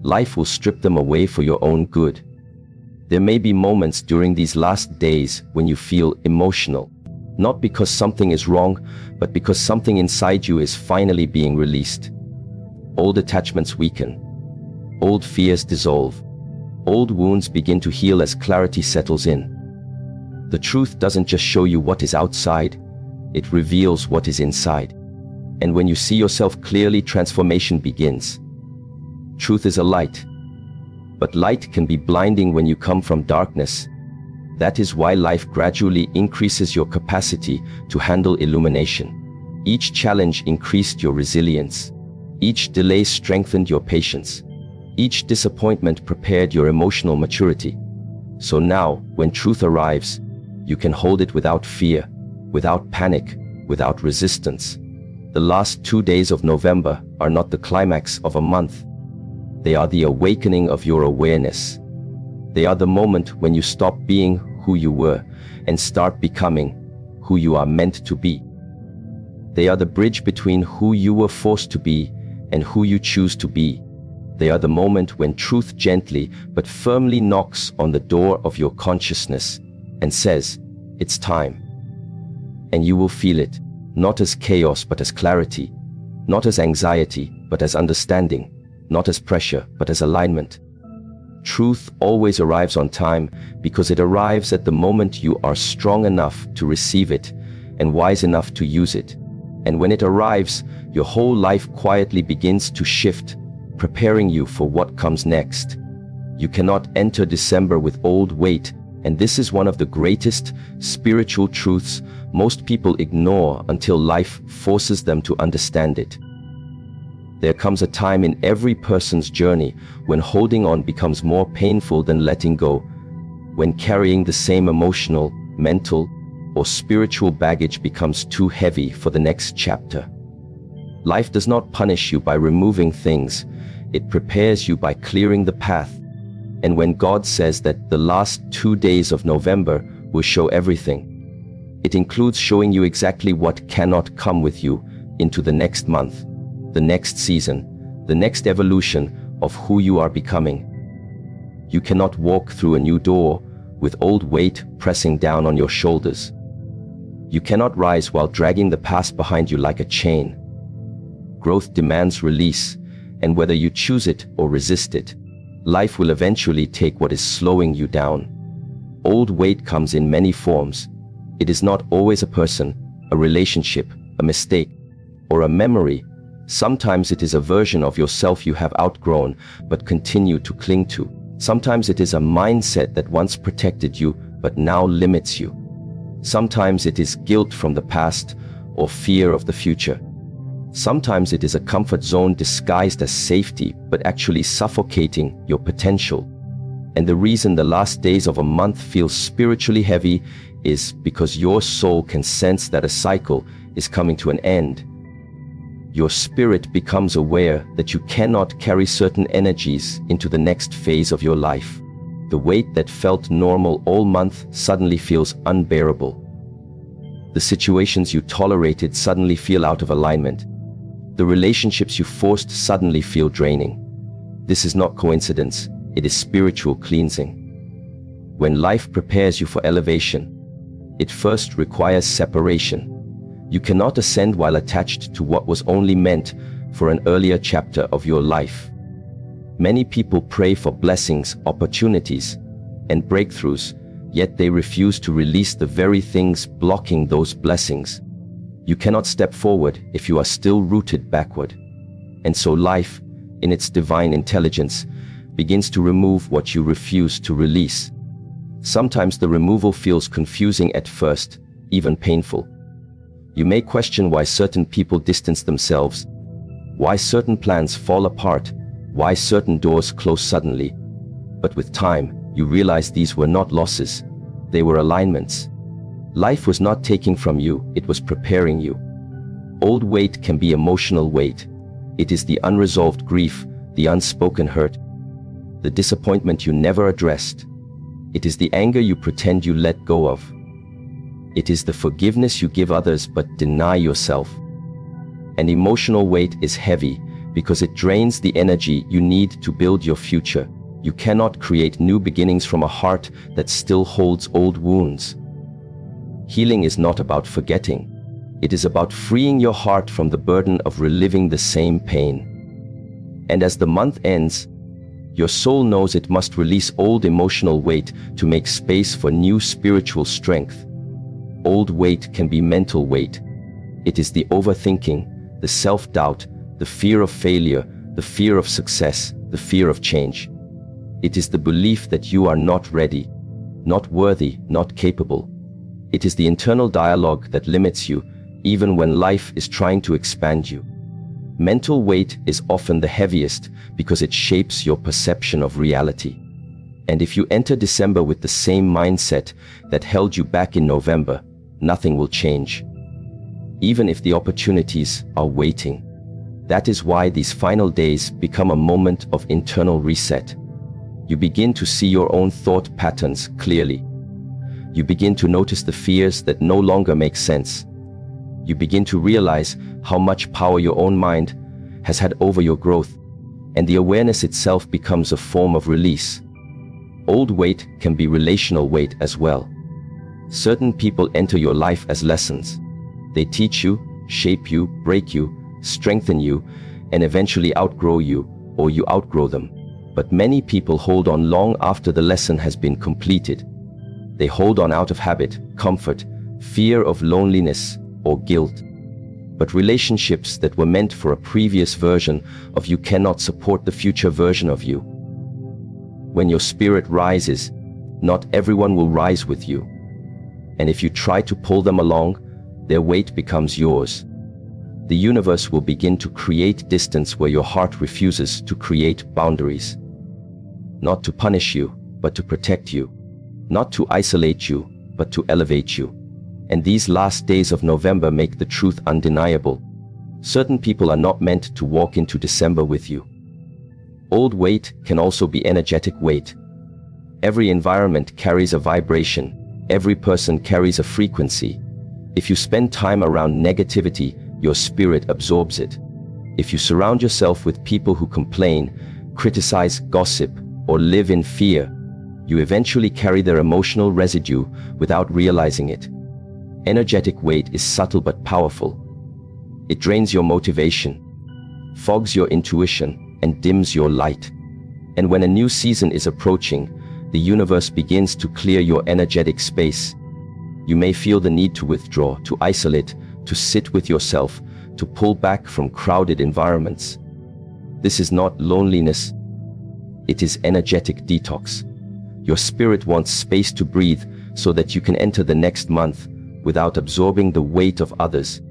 Life will strip them away for your own good. There may be moments during these last days when you feel emotional, not because something is wrong, but because something inside you is finally being released. Old attachments weaken. Old fears dissolve. Old wounds begin to heal as clarity settles in. The truth doesn't just show you what is outside, it reveals what is inside. And when you see yourself clearly, transformation begins. Truth is a light, but light can be blinding when you come from darkness. That is why life gradually increases your capacity to handle illumination. Each challenge increased your resilience. Each delay strengthened your patience. Each disappointment prepared your emotional maturity. So now, when truth arrives, you can hold it without fear, without panic, without resistance. The last 2 days of November are not the climax of a month. They are the awakening of your awareness. They are the moment when you stop being who you were and start becoming who you are meant to be. They are the bridge between who you were forced to be and who you choose to be. They are the moment when truth gently but firmly knocks on the door of your consciousness and says, "It's time." And you will feel it, not as chaos but as clarity, not as anxiety but as understanding, not as pressure but as alignment. Truth always arrives on time because it arrives at the moment you are strong enough to receive it and wise enough to use it. And when it arrives, your whole life quietly begins to shift, preparing you for what comes next. You cannot enter December with old weight, and this is one of the greatest spiritual truths most people ignore until life forces them to understand it. There comes a time in every person's journey when holding on becomes more painful than letting go, when carrying the same emotional, mental, or spiritual baggage becomes too heavy for the next chapter. Life does not punish you by removing things, it prepares you by clearing the path. And when God says that the last 2 days of November will show everything, it includes showing you exactly what cannot come with you into the next month, the next season, the next evolution of who you are becoming. You cannot walk through a new door with old weight pressing down on your shoulders. You cannot rise while dragging the past behind you like a chain. Growth demands release, and whether you choose it or resist it, life will eventually take what is slowing you down. Old weight comes in many forms. It is not always a person, a relationship, a mistake, or a memory. Sometimes it is a version of yourself you have outgrown but continue to cling to. Sometimes it is a mindset that once protected you but now limits you. Sometimes it is guilt from the past or fear of the future. Sometimes it is a comfort zone disguised as safety but actually suffocating your potential. And the reason the last days of a month feel spiritually heavy is because your soul can sense that a cycle is coming to an end. Your spirit becomes aware that you cannot carry certain energies into the next phase of your life. The weight that felt normal all month suddenly feels unbearable. The situations you tolerated suddenly feel out of alignment. The relationships you forced suddenly feel draining. This is not coincidence, it is spiritual cleansing. When life prepares you for elevation, it first requires separation. You cannot ascend while attached to what was only meant for an earlier chapter of your life. Many people pray for blessings, opportunities, and breakthroughs, yet they refuse to release the very things blocking those blessings. You cannot step forward if you are still rooted backward. And so life, in its divine intelligence, begins to remove what you refuse to release. Sometimes the removal feels confusing at first, even painful. You may question why certain people distance themselves, why certain plans fall apart, why certain doors close suddenly. But with time, you realize these were not losses, they were alignments. Life was not taking from you, it was preparing you. Old weight can be emotional weight. It is the unresolved grief, the unspoken hurt, the disappointment you never addressed. It is the anger you pretend you let go of. It is the forgiveness you give others but deny yourself. And emotional weight is heavy because it drains the energy you need to build your future, You cannot create new beginnings from a heart that still holds old wounds. Healing is not about forgetting. It is about freeing your heart from the burden of reliving the same pain. And as the month ends, your soul knows it must release old emotional weight to make space for new spiritual strength. Old weight can be mental weight. It is the overthinking, the self-doubt, the fear of failure, the fear of success, the fear of change. It is the belief that you are not ready, not worthy, not capable. It is the internal dialogue that limits you, even when life is trying to expand you. Mental weight is often the heaviest because it shapes your perception of reality. And if you enter December with the same mindset that held you back in November, nothing will change, even if the opportunities are waiting. That is why these final days become a moment of internal reset. You begin to see your own thought patterns clearly. You begin to notice the fears that no longer make sense. You begin to realize how much power your own mind has had over your growth, and the awareness itself becomes a form of release. Old weight can be relational weight as well. Certain people enter your life as lessons. They teach you, shape you, break you, strengthen you, and eventually outgrow you, or you outgrow them. But many people hold on long after the lesson has been completed. They hold on out of habit, comfort, fear of loneliness, or guilt. But relationships that were meant for a previous version of you cannot support the future version of you. When your spirit rises, not everyone will rise with you. And if you try to pull them along, their weight becomes yours. The universe will begin to create distance where your heart refuses to create boundaries. Not to punish you, but to protect you. Not to isolate you, but to elevate you. And these last days of November make the truth undeniable. Certain people are not meant to walk into December with you. Old weight can also be energetic weight. Every environment carries a vibration. Every person carries a frequency. If you spend time around negativity, your spirit absorbs it. If you surround yourself with people who complain, criticize, gossip, or live in fear, you eventually carry their emotional residue without realizing it. Energetic weight is subtle but powerful. It drains your motivation, fogs your intuition, and dims your light. And when a new season is approaching, the universe begins to clear your energetic space. You may feel the need to withdraw, to isolate, to sit with yourself, to pull back from crowded environments. This is not loneliness. It is energetic detox. Your spirit wants space to breathe so that you can enter the next month without absorbing the weight of others.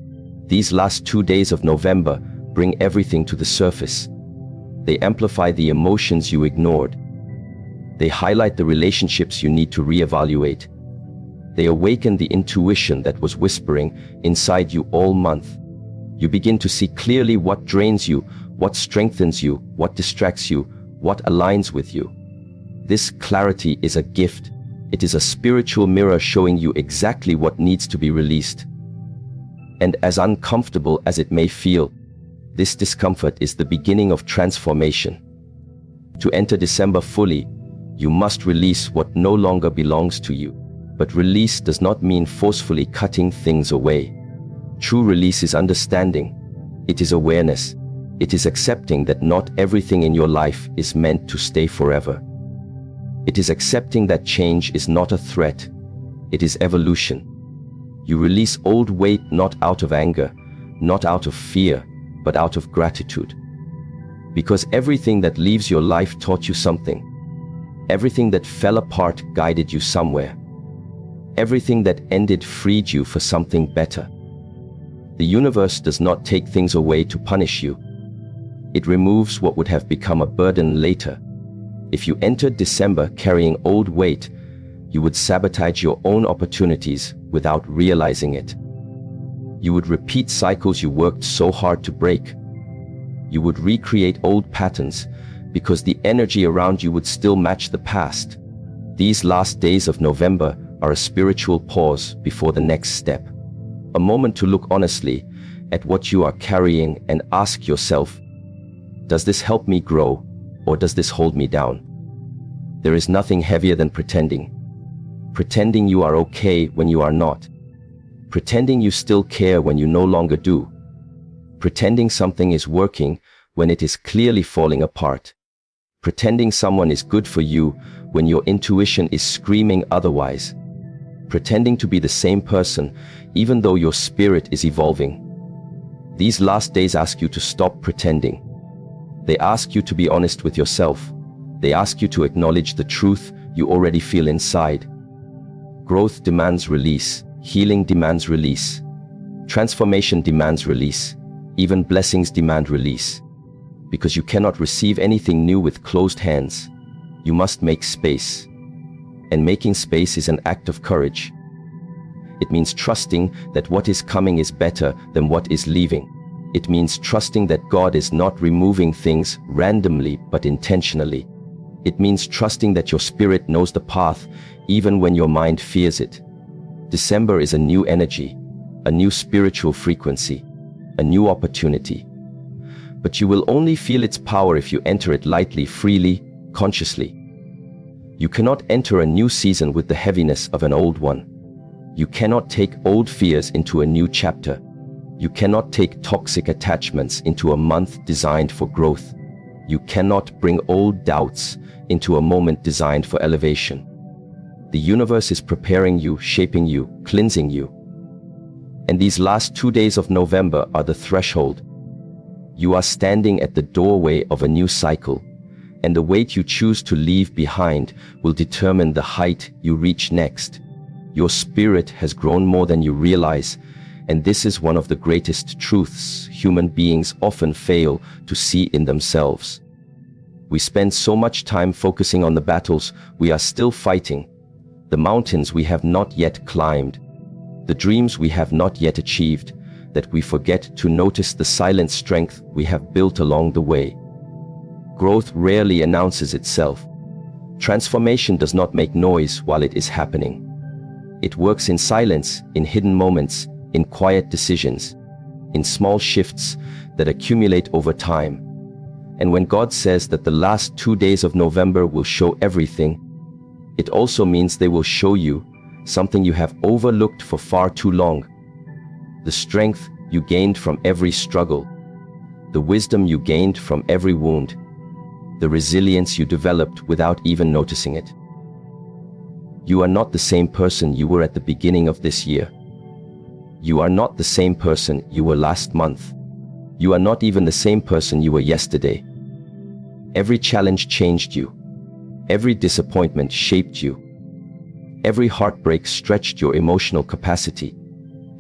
These last 2 days of November bring everything to the surface. They amplify the emotions you ignored. They highlight the relationships you need to reevaluate. They awaken the intuition that was whispering inside you all month. You begin to see clearly what drains you, what strengthens you, what distracts you, what aligns with you. This clarity is a gift. It is a spiritual mirror showing you exactly what needs to be released. And as uncomfortable as it may feel, this discomfort is the beginning of transformation. To enter December fully, you must release what no longer belongs to you. But release does not mean forcefully cutting things away. True release is understanding. It is awareness. It is accepting that not everything in your life is meant to stay forever. It is accepting that change is not a threat. It is evolution. You release old weight not out of anger, not out of fear, but out of gratitude. Because everything that leaves your life taught you something. Everything that fell apart guided you somewhere. Everything that ended freed you for something better. The universe does not take things away to punish you. It removes what would have become a burden later. If you entered December carrying old weight, you would sabotage your own opportunities without realizing it. You would repeat cycles you worked so hard to break. You would recreate old patterns because the energy around you would still match the past. These last days of November are a spiritual pause before the next step. A moment to look honestly at what you are carrying and ask yourself, does this help me grow, or does this hold me down? There is nothing heavier than pretending. Pretending you are okay when you are not. Pretending you still care when you no longer do. Pretending something is working when it is clearly falling apart. Pretending someone is good for you when your intuition is screaming otherwise. Pretending to be the same person even though your spirit is evolving. These last days ask you to stop pretending. They ask you to be honest with yourself. They ask you to acknowledge the truth you already feel inside. Growth demands release. Healing demands release. Transformation demands release. Even blessings demand release. Because you cannot receive anything new with closed hands. You must make space. And making space is an act of courage. It means trusting that what is coming is better than what is leaving. It means trusting that God is not removing things randomly but intentionally. It means trusting that your spirit knows the path even when your mind fears it. December is a new energy, a new spiritual frequency, a new opportunity. But you will only feel its power if you enter it lightly, freely, consciously. You cannot enter a new season with the heaviness of an old one. You cannot take old fears into a new chapter. You cannot take toxic attachments into a month designed for growth. You cannot bring old doubts into a moment designed for elevation. The universe is preparing you, shaping you, cleansing you. And these last 2 days of November are the threshold. You are standing at the doorway of a new cycle, and the weight you choose to leave behind will determine the height you reach next. Your spirit has grown more than you realize, and this is one of the greatest truths human beings often fail to see in themselves. We spend so much time focusing on the battles we are still fighting, the mountains we have not yet climbed, the dreams we have not yet achieved, that we forget to notice the silent strength we have built along the way. Growth rarely announces itself. Transformation does not make noise while it is happening. It works in silence, in hidden moments, in quiet decisions, in small shifts that accumulate over time. And when God says that the last 2 days of November will show everything, it also means they will show you something you have overlooked for far too long. The strength you gained from every struggle, the wisdom you gained from every wound, the resilience you developed without even noticing it. You are not the same person you were at the beginning of this year. You are not the same person you were last month. You are not even the same person you were yesterday. Every challenge changed you. Every disappointment shaped you. Every heartbreak stretched your emotional capacity.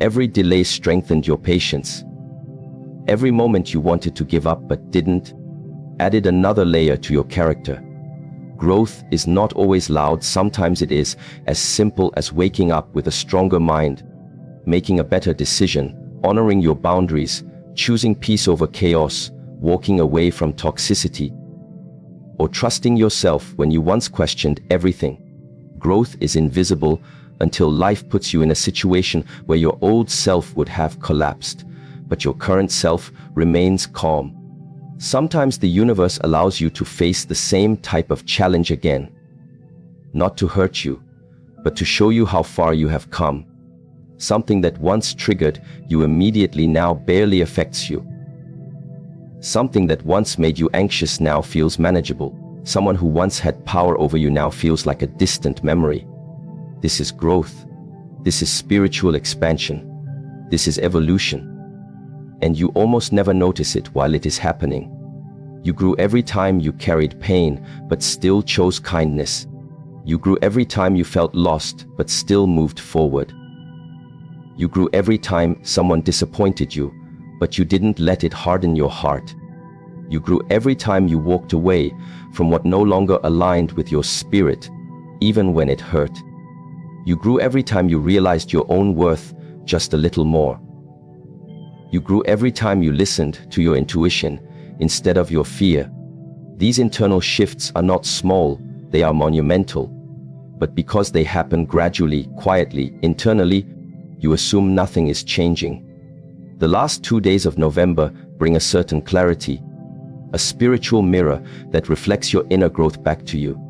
Every delay strengthened your patience. Every moment you wanted to give up but didn't added another layer to your character. Growth is not always loud. Sometimes it is as simple as waking up with a stronger mind, making a better decision, honoring your boundaries, choosing peace over chaos, walking away from toxicity, or trusting yourself when you once questioned everything. Growth is invisible until life puts you in a situation where your old self would have collapsed, but your current self remains calm. Sometimes the universe allows you to face the same type of challenge again, not to hurt you, but to show you how far you have come. Something that once triggered you immediately now barely affects you. Something that once made you anxious now feels manageable. Someone who once had power over you now feels like a distant memory. This is growth. This is spiritual expansion. This is evolution. And you almost never notice it while it is happening. You grew every time you carried pain, but still chose kindness. You grew every time you felt lost, but still moved forward. You grew every time someone disappointed you, but you didn't let it harden your heart. You grew every time you walked away from what no longer aligned with your spirit, even when it hurt. You grew every time you realized your own worth just a little more. You grew every time you listened to your intuition instead of your fear. These internal shifts are not small, they are monumental. But because they happen gradually, quietly, internally, you assume nothing is changing. The last 2 days of November bring a certain clarity, a spiritual mirror that reflects your inner growth back to you.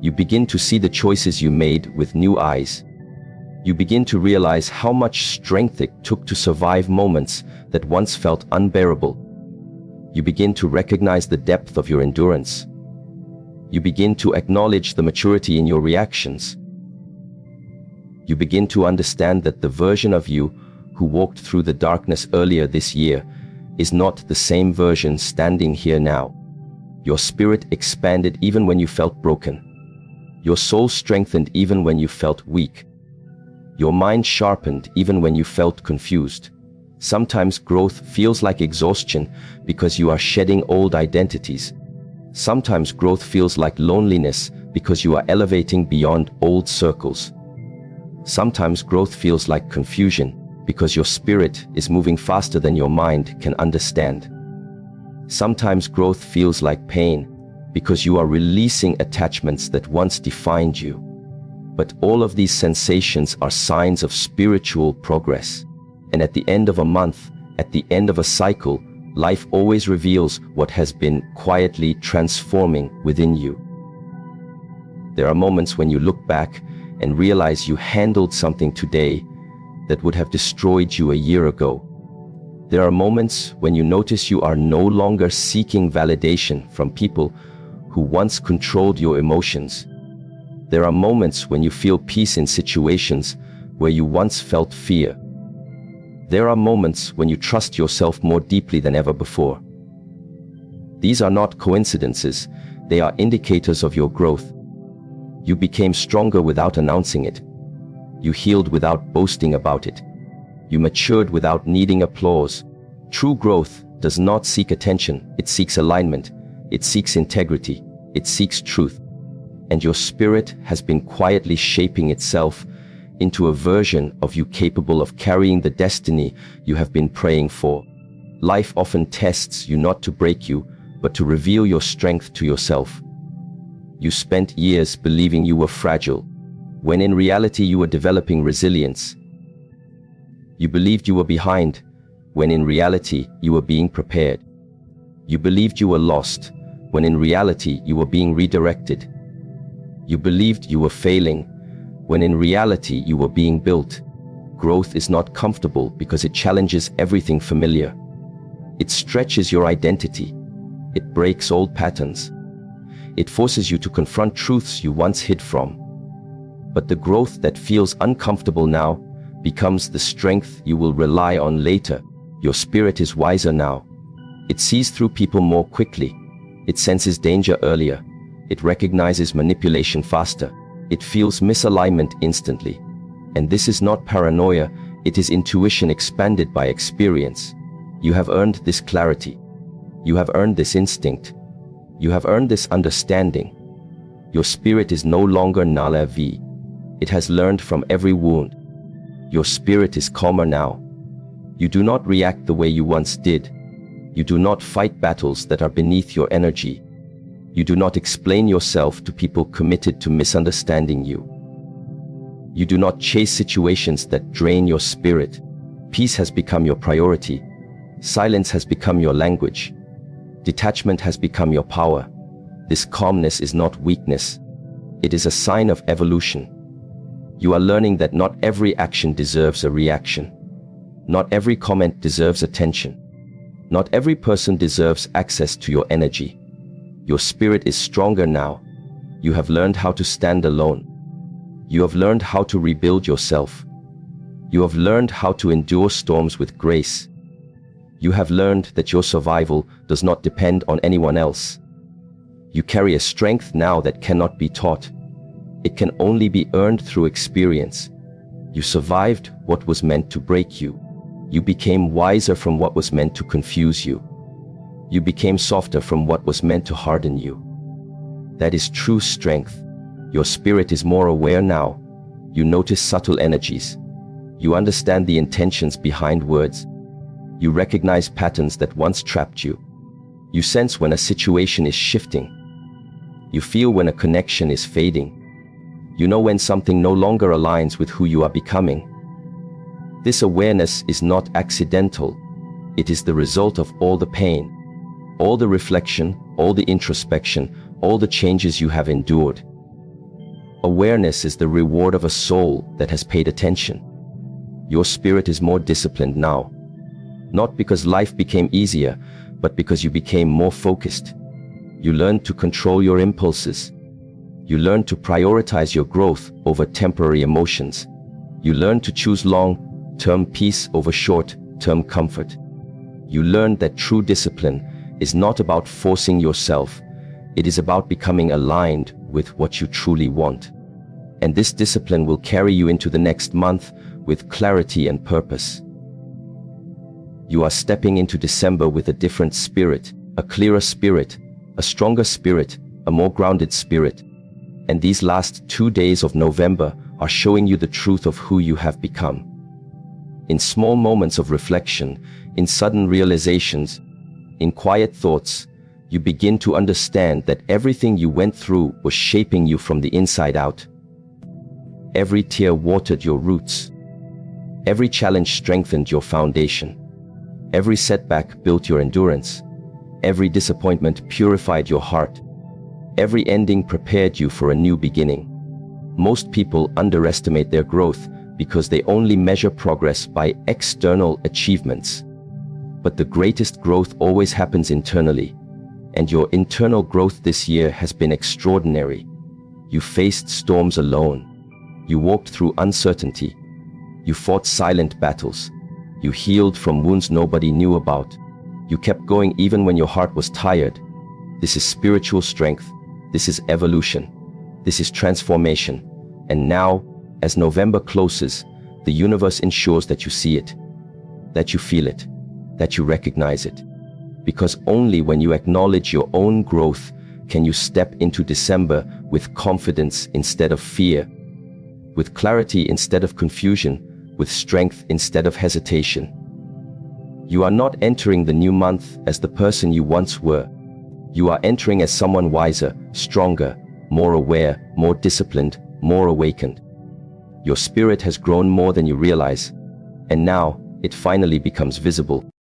You begin to see the choices you made with new eyes. You begin to realize how much strength it took to survive moments that once felt unbearable. You begin to recognize the depth of your endurance. You begin to acknowledge the maturity in your reactions. You begin to understand that the version of you who walked through the darkness earlier this year is not the same version standing here now. Your spirit expanded even when you felt broken. Your soul strengthened even when you felt weak. Your mind sharpened even when you felt confused. Sometimes growth feels like exhaustion because you are shedding old identities. Sometimes growth feels like loneliness because you are elevating beyond old circles. Sometimes growth feels like confusion because your spirit is moving faster than your mind can understand. Sometimes growth feels like pain because you are releasing attachments that once defined you. But all of these sensations are signs of spiritual progress. And at the end of a month, at the end of a cycle, life always reveals what has been quietly transforming within you. There are moments when you look back and realize you handled something today that would have destroyed you a year ago. There are moments when you notice you are no longer seeking validation from people who once controlled your emotions. There are moments when you feel peace in situations where you once felt fear. There are moments when you trust yourself more deeply than ever before. These are not coincidences, they are indicators of your growth. You became stronger without announcing it. You healed without boasting about it. You matured without needing applause. True growth does not seek attention, it seeks alignment, it seeks integrity, it seeks truth. And your spirit has been quietly shaping itself into a version of you capable of carrying the destiny you have been praying for. Life often tests you not to break you, but to reveal your strength to yourself. You spent years believing you were fragile, when in reality you were developing resilience. You believed you were behind, when in reality you were being prepared. You believed you were lost, when in reality you were being redirected. You believed you were failing, when in reality you were being built. Growth is not comfortable because it challenges everything familiar. It stretches your identity. It breaks old patterns. It forces you to confront truths you once hid from. But the growth that feels uncomfortable now becomes the strength you will rely on later. Your spirit is wiser now. It sees through people more quickly. It senses danger earlier. It recognizes manipulation faster. It feels misalignment instantly. And this is not paranoia, it is intuition expanded by experience. You have earned this clarity. You have earned this instinct. You have earned this understanding. Your spirit is no longer naive. It has learned from every wound. Your spirit is calmer now. You do not react the way you once did. You do not fight battles that are beneath your energy. You do not explain yourself to people committed to misunderstanding you. You do not chase situations that drain your spirit. Peace has become your priority. Silence has become your language. Detachment has become your power. This calmness is not weakness. It is a sign of evolution. You are learning that not every action deserves a reaction. Not every comment deserves attention. Not every person deserves access to your energy. Your spirit is stronger now. You have learned how to stand alone. You have learned how to rebuild yourself. You have learned how to endure storms with grace. You have learned that your survival does not depend on anyone else. You carry a strength now that cannot be taught. It can only be earned through experience. You survived what was meant to break you. You became wiser from what was meant to confuse you. You became softer from what was meant to harden you. That is true strength. Your spirit is more aware now. You notice subtle energies. You understand the intentions behind words. You recognize patterns that once trapped you. You sense when a situation is shifting. You feel when a connection is fading. You know when something no longer aligns with who you are becoming. This awareness is not accidental. It is the result of all the pain, all the reflection, all the introspection, all the changes you have endured. Awareness is the reward of a soul that has paid attention. Your spirit is more disciplined now. Not because life became easier, but because you became more focused. You learned to control your impulses. You learned to prioritize your growth over temporary emotions. You learned to choose long-term peace over short-term comfort. You learned that true discipline is not about forcing yourself. It is about becoming aligned with what you truly want. And this discipline will carry you into the next month with clarity and purpose. You are stepping into December with a different spirit, a clearer spirit, a stronger spirit, a more grounded spirit. And these last 2 days of November are showing you the truth of who you have become. In small moments of reflection, in sudden realizations, in quiet thoughts, you begin to understand that everything you went through was shaping you from the inside out. Every tear watered your roots. Every challenge strengthened your foundation. Every setback built your endurance. Every disappointment purified your heart. Every ending prepared you for a new beginning. Most people underestimate their growth because they only measure progress by external achievements. But the greatest growth always happens internally, and your internal growth this year has been extraordinary. You faced storms alone. You walked through uncertainty. You fought silent battles. You healed from wounds nobody knew about. You kept going even when your heart was tired. This is spiritual strength. This is evolution. This is transformation. And now, as November closes, the universe ensures that you see it, that you feel it, that you recognize it. Because only when you acknowledge your own growth can you step into December with confidence instead of fear, with clarity instead of confusion, with strength instead of hesitation. You are not entering the new month as the person you once were. You are entering as someone wiser, stronger, more aware, more disciplined, more awakened. Your spirit has grown more than you realize, and now it finally becomes visible.